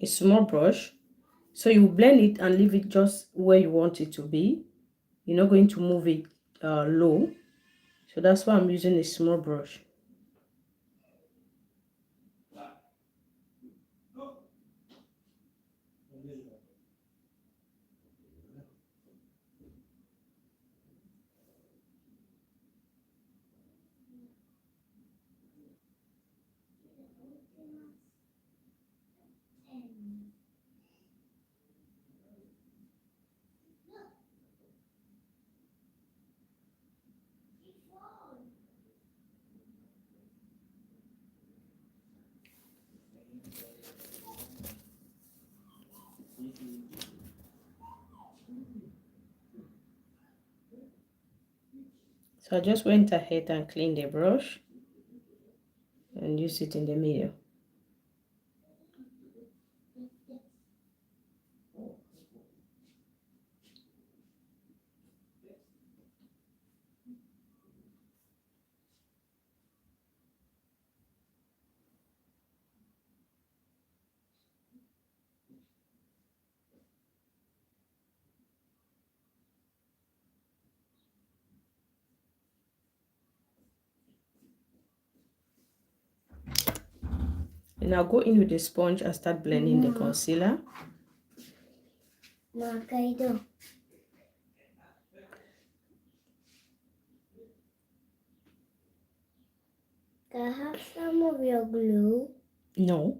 a small brush. So you blend it and leave it just where you want it to be. You're not going to move it low. So that's why I'm using a small brush. So I just went ahead and cleaned the brush and used it in the middle. And I'll go in with the sponge and start blending the concealer. Can I have some of your glue? No.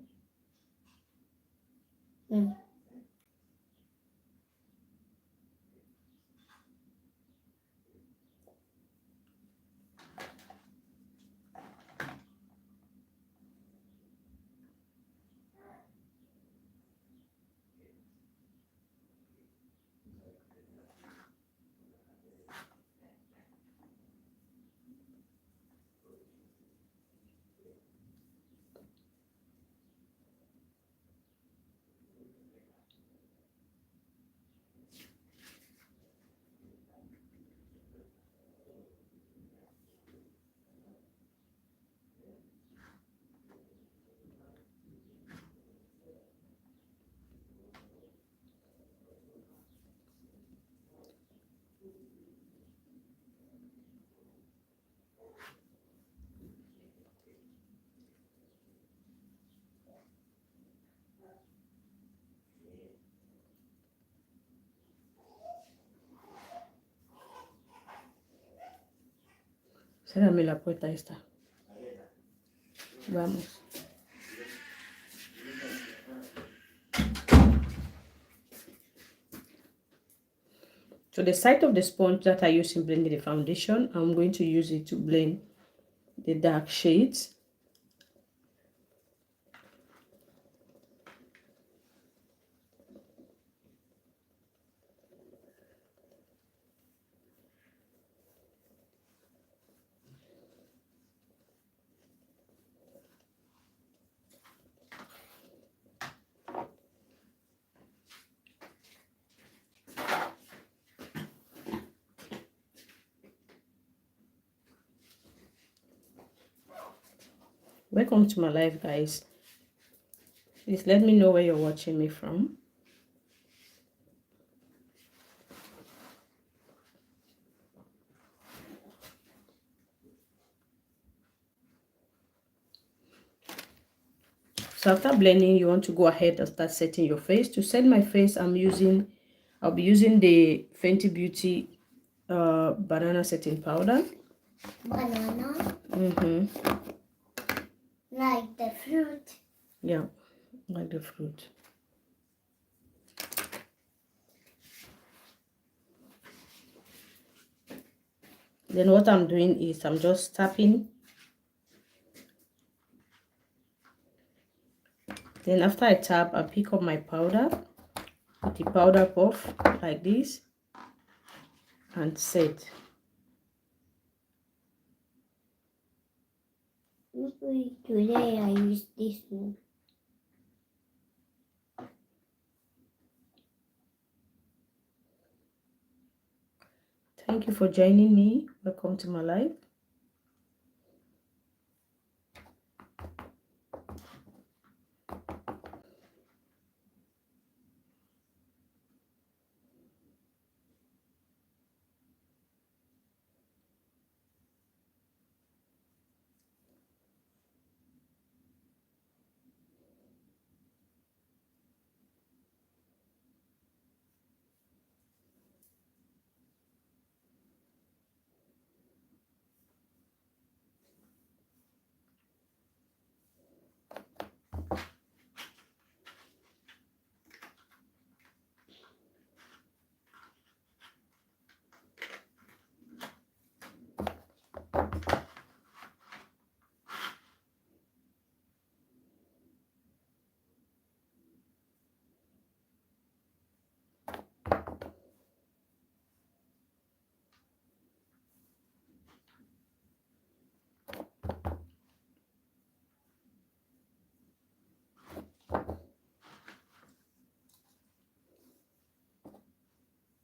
Cérrame la puerta esta. Vamos. So the side of the sponge that I use in blending the foundation, I'm going to use it to blend the dark shades. Welcome to my live, guys. Please let me know where you're watching me from. So after blending, you want to go ahead and start setting your face. To set my face, I'll be using the Fenty Beauty banana setting powder. Banana? Like the fruit? Yeah, like the fruit. Then what I'm doing is I'm just tapping. Then after I tap, I pick up my powder, put the powder puff like this, and set. Today I use this one. Thank you for joining me. Welcome to my live.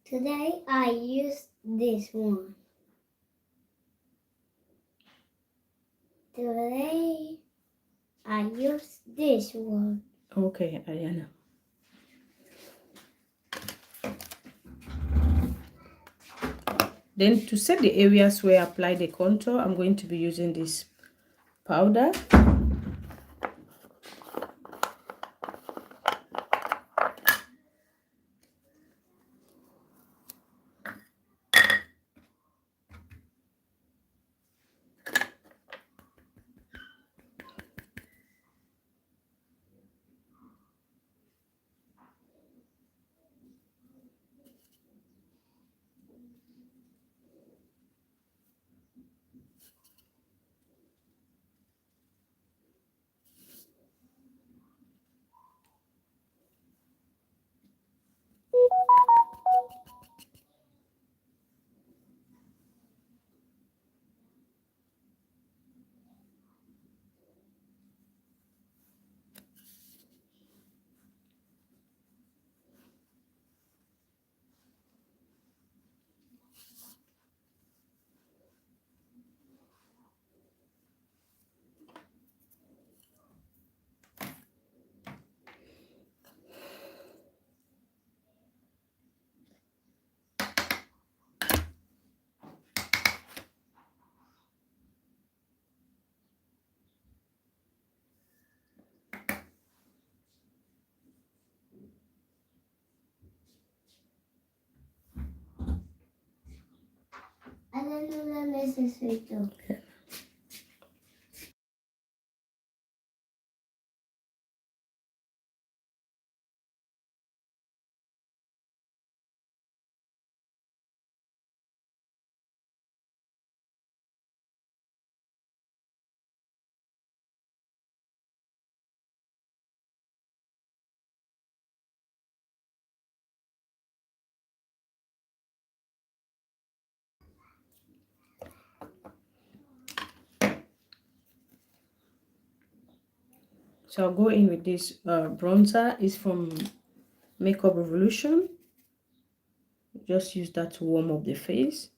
Today I use this one. Today I use this one. Okay, Ariana. Then to set the areas where I apply the contour, I'm going to be using this powder. no la necesito. So I'll go in with this bronzer. It's from Makeup Revolution. Just use that to warm up the face.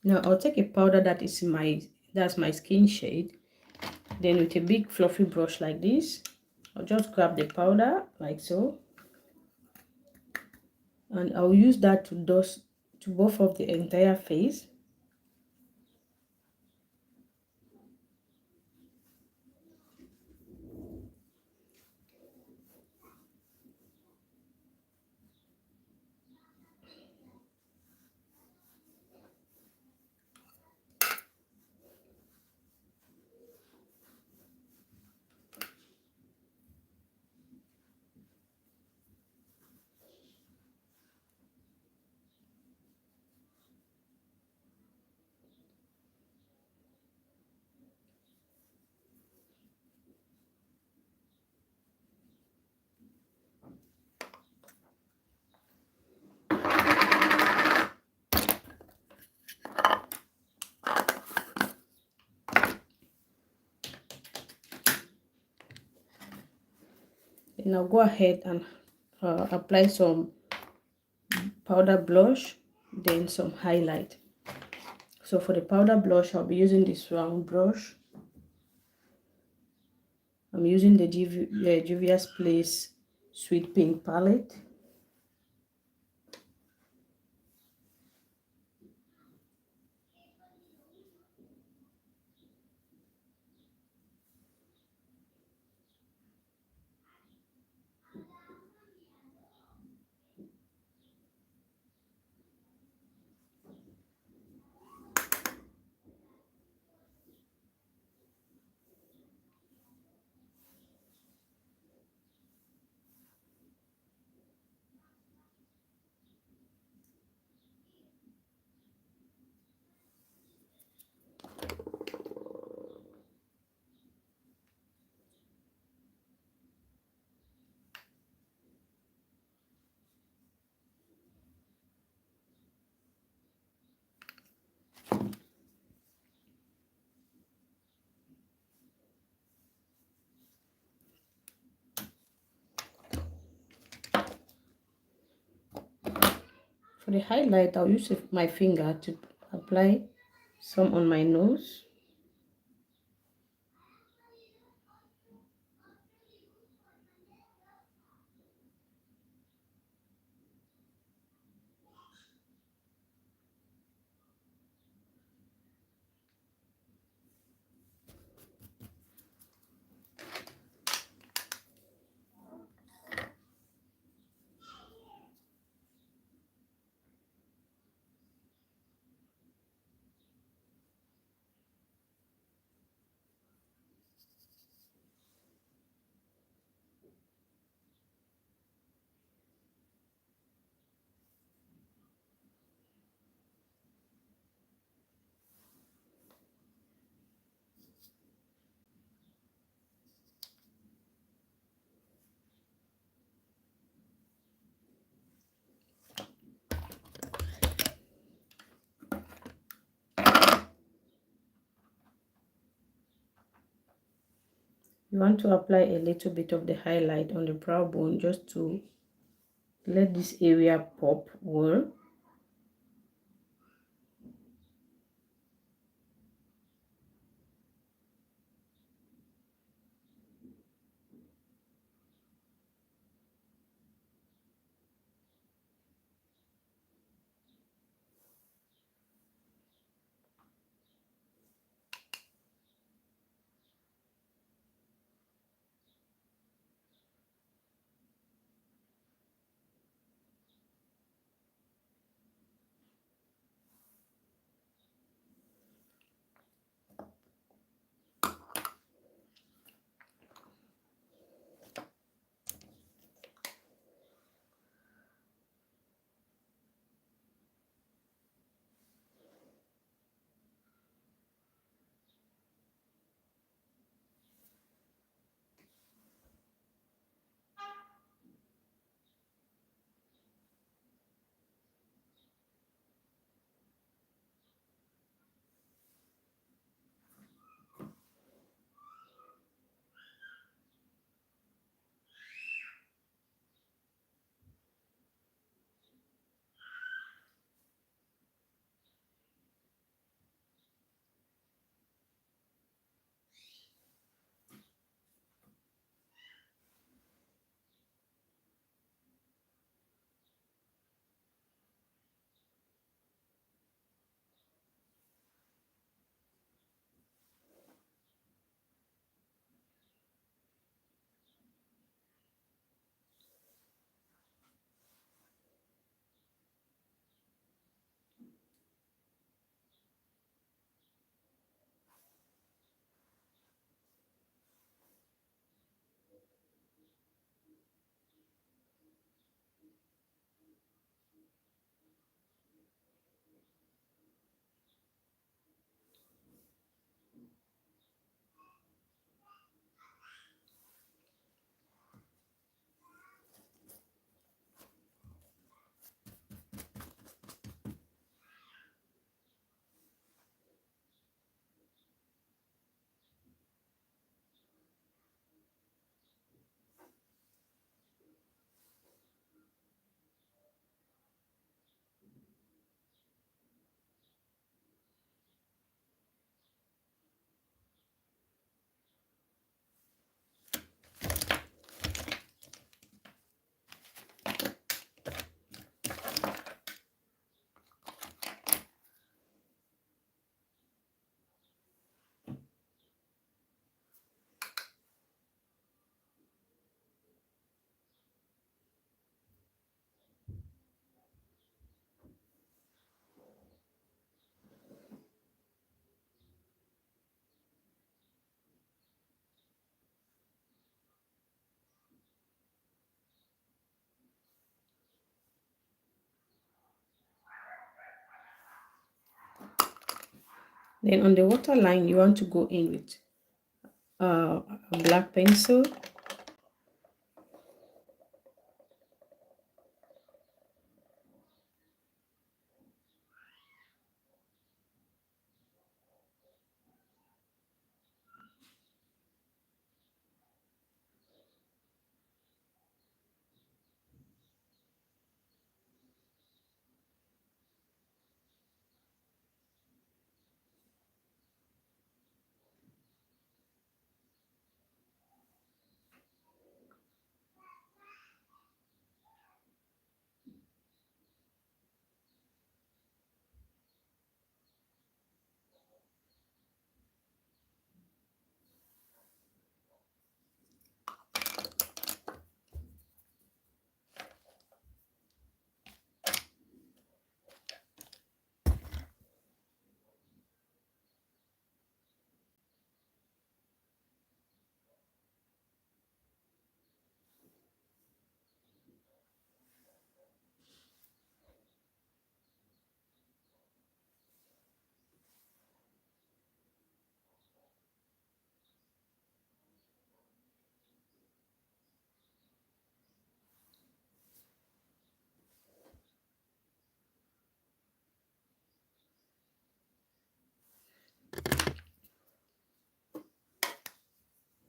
Now I'll take a powder that's my skin shade. Then with a big fluffy brush like this, I'll just grab the powder like so. And I'll use that to dust to buff up the entire face. And I'll go ahead and apply some powder blush, then some highlight. So for the powder blush, I'll be using this round brush. I'm using the Juvia's Place Sweet Pink palette. For the highlight, I'll use my finger to apply some on my nose. You want to apply a little bit of the highlight on the brow bone just to let this area pop well. Then on the waterline, you want to go in with a black pencil.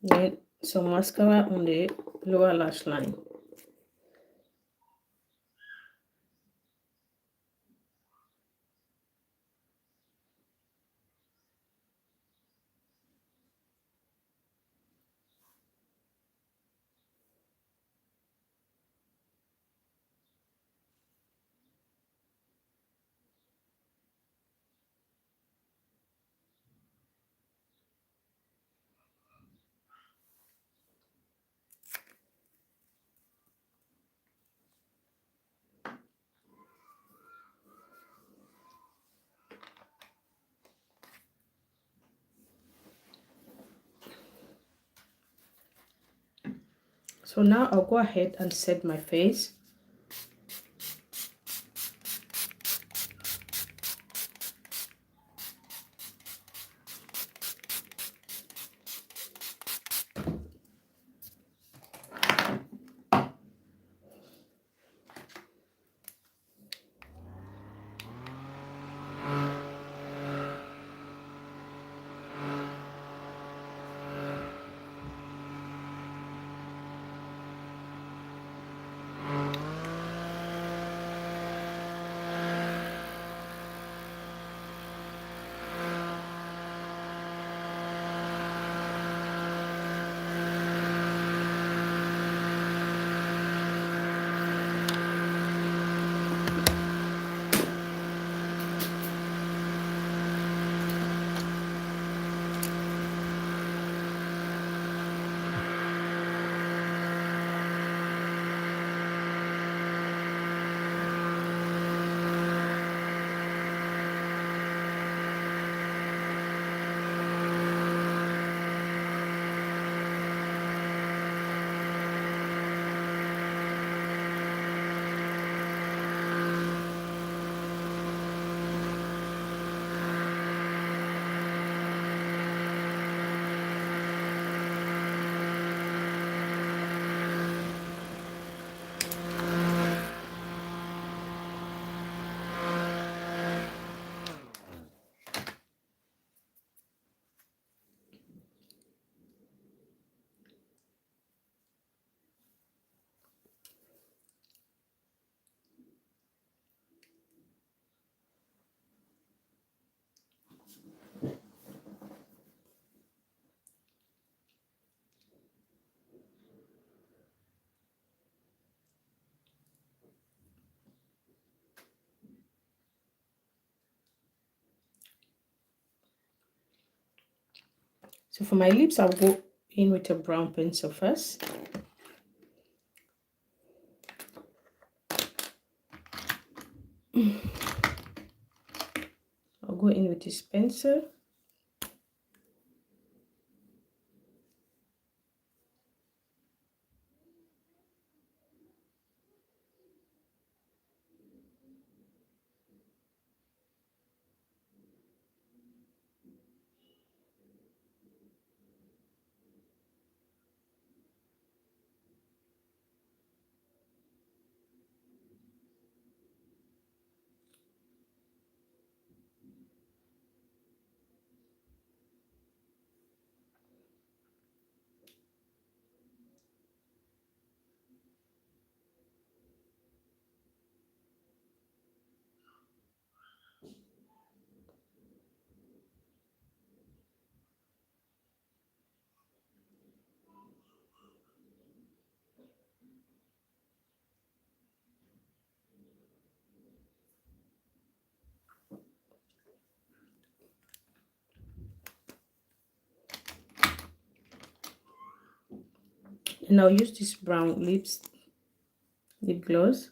Then some mascara on the lower lash line. So now I'll go ahead and set my face. So for my lips, I'll go in with a brown pencil first. I'll go in with this pencil. And I'll use this brown lip gloss.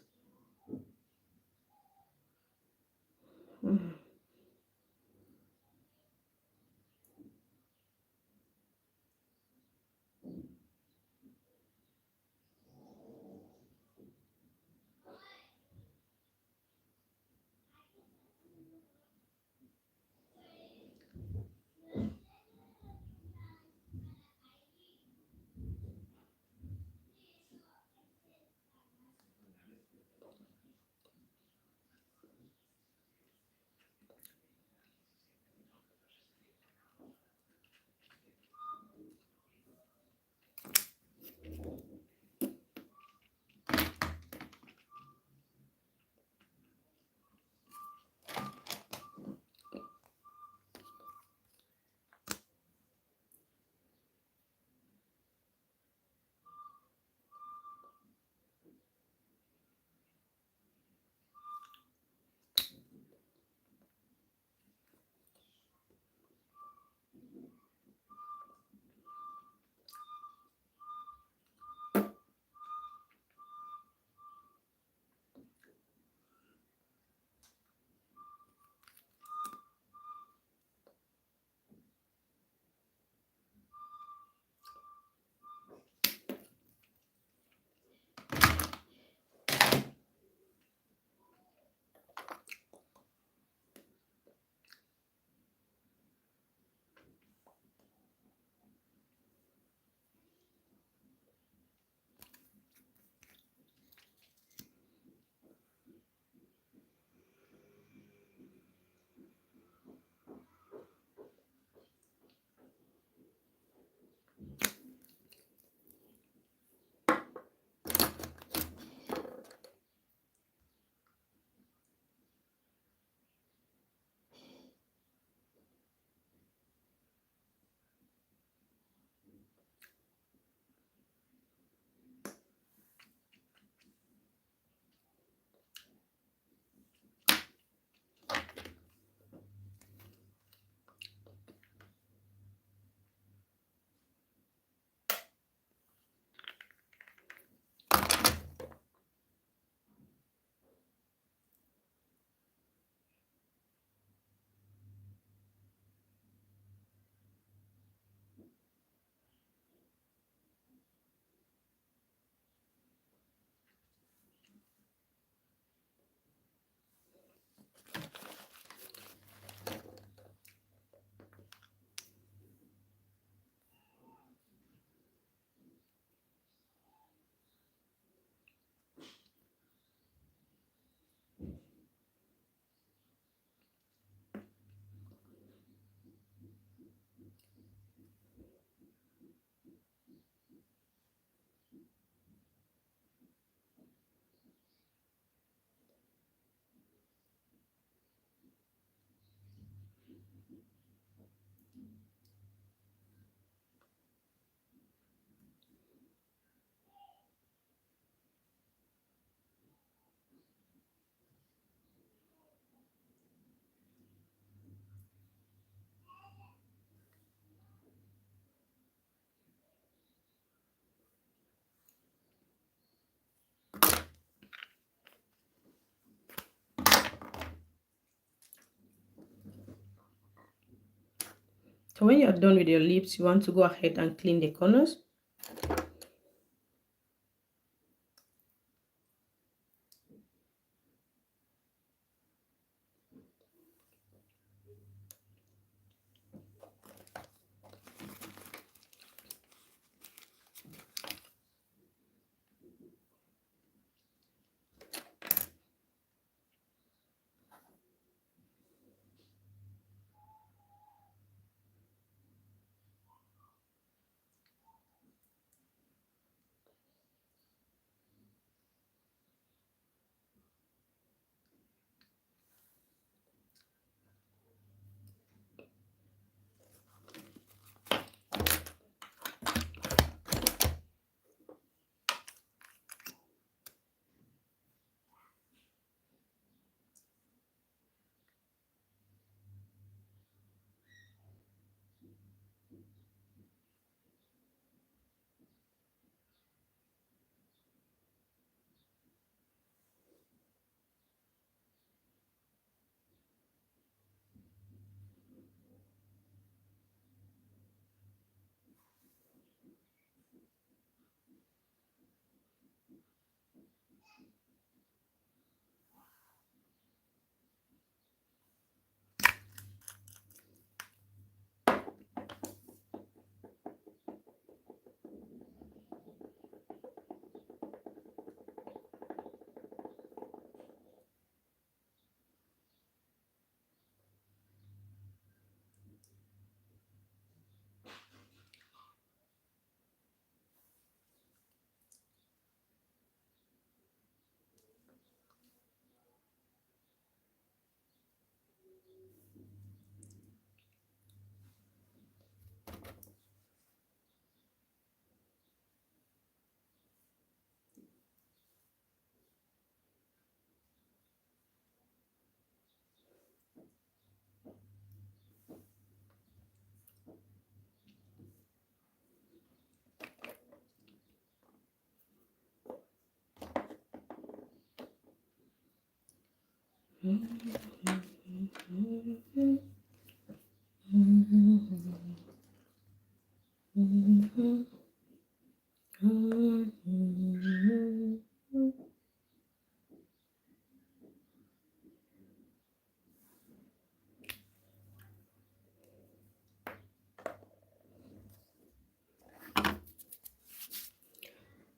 So when you're done with your lips, you want to go ahead and clean the corners.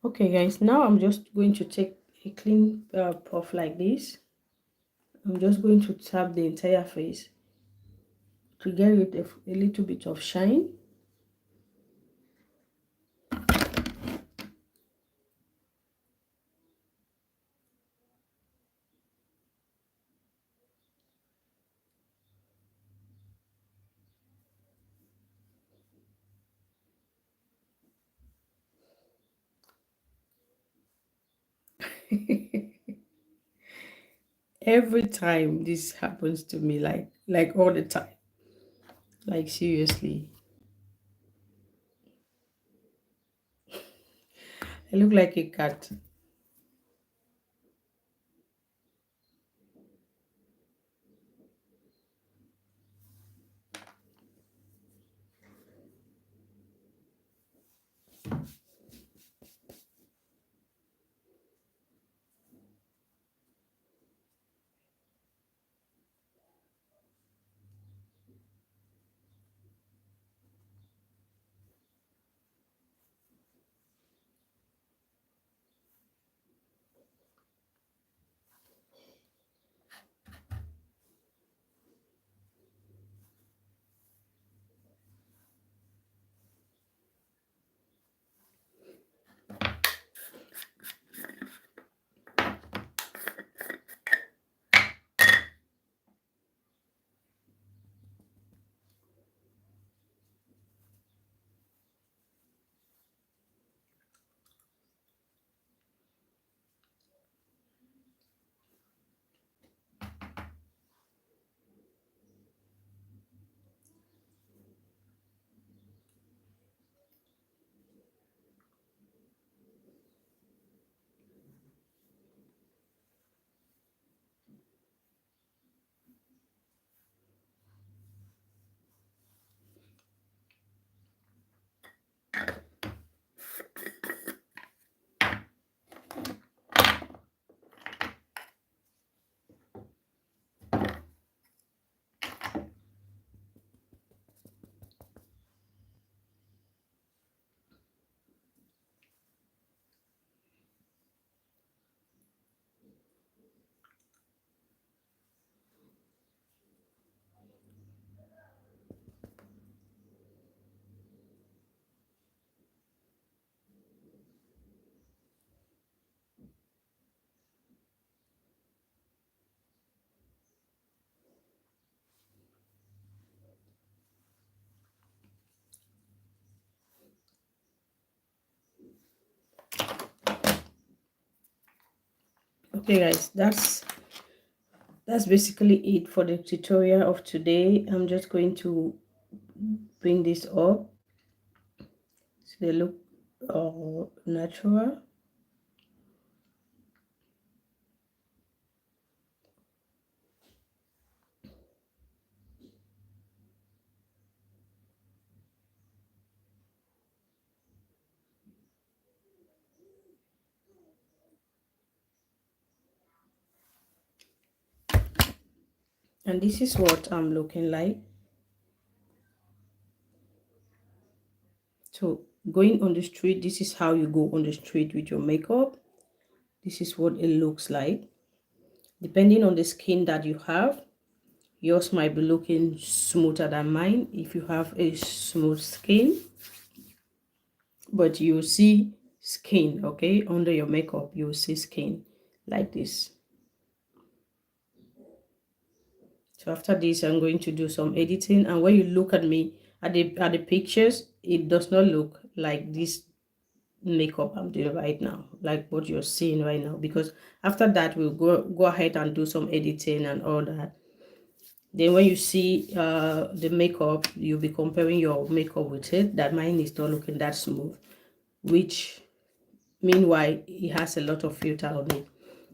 Okay guys, now I'm just going to take a clean puff like this. I'm just going to tap the entire face to get rid of a little bit of shine. Every time this happens to me, like all the time, like seriously, I look like a cat. Okay guys, that's basically it for the tutorial of today. I'm just going to bring this up so they look natural. And this is what I'm looking like. So going on the street, this is how you go on the street with your makeup. This is what it looks like. Depending on the skin that you have, yours might be looking smoother than mine if you have a smooth skin, but you see skin, okay, under your makeup you will see skin like this. So after this, I'm going to do some editing, and when you look at me at the pictures, it does not look like this makeup I'm doing right now, like what you're seeing right now, because after that we'll go ahead and do some editing and all that. Then when you see the makeup, you'll be comparing your makeup with it, that mine is not looking that smooth, which meanwhile it has a lot of filter on it.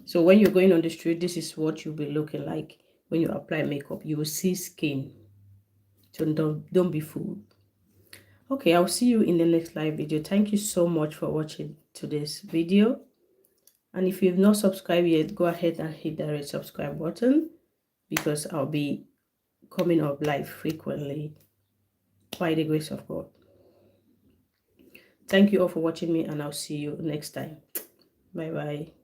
So when you're going on the street, this is what you'll be looking like. When you apply makeup, you will see skin. So don't be fooled. Okay, I'll see you in the next live video. Thank you so much for watching today's video. And if you've not subscribed yet, go ahead and hit the red subscribe button, because I'll be coming up live frequently by the grace of God. Thank you all for watching me, and I'll see you next time. Bye bye.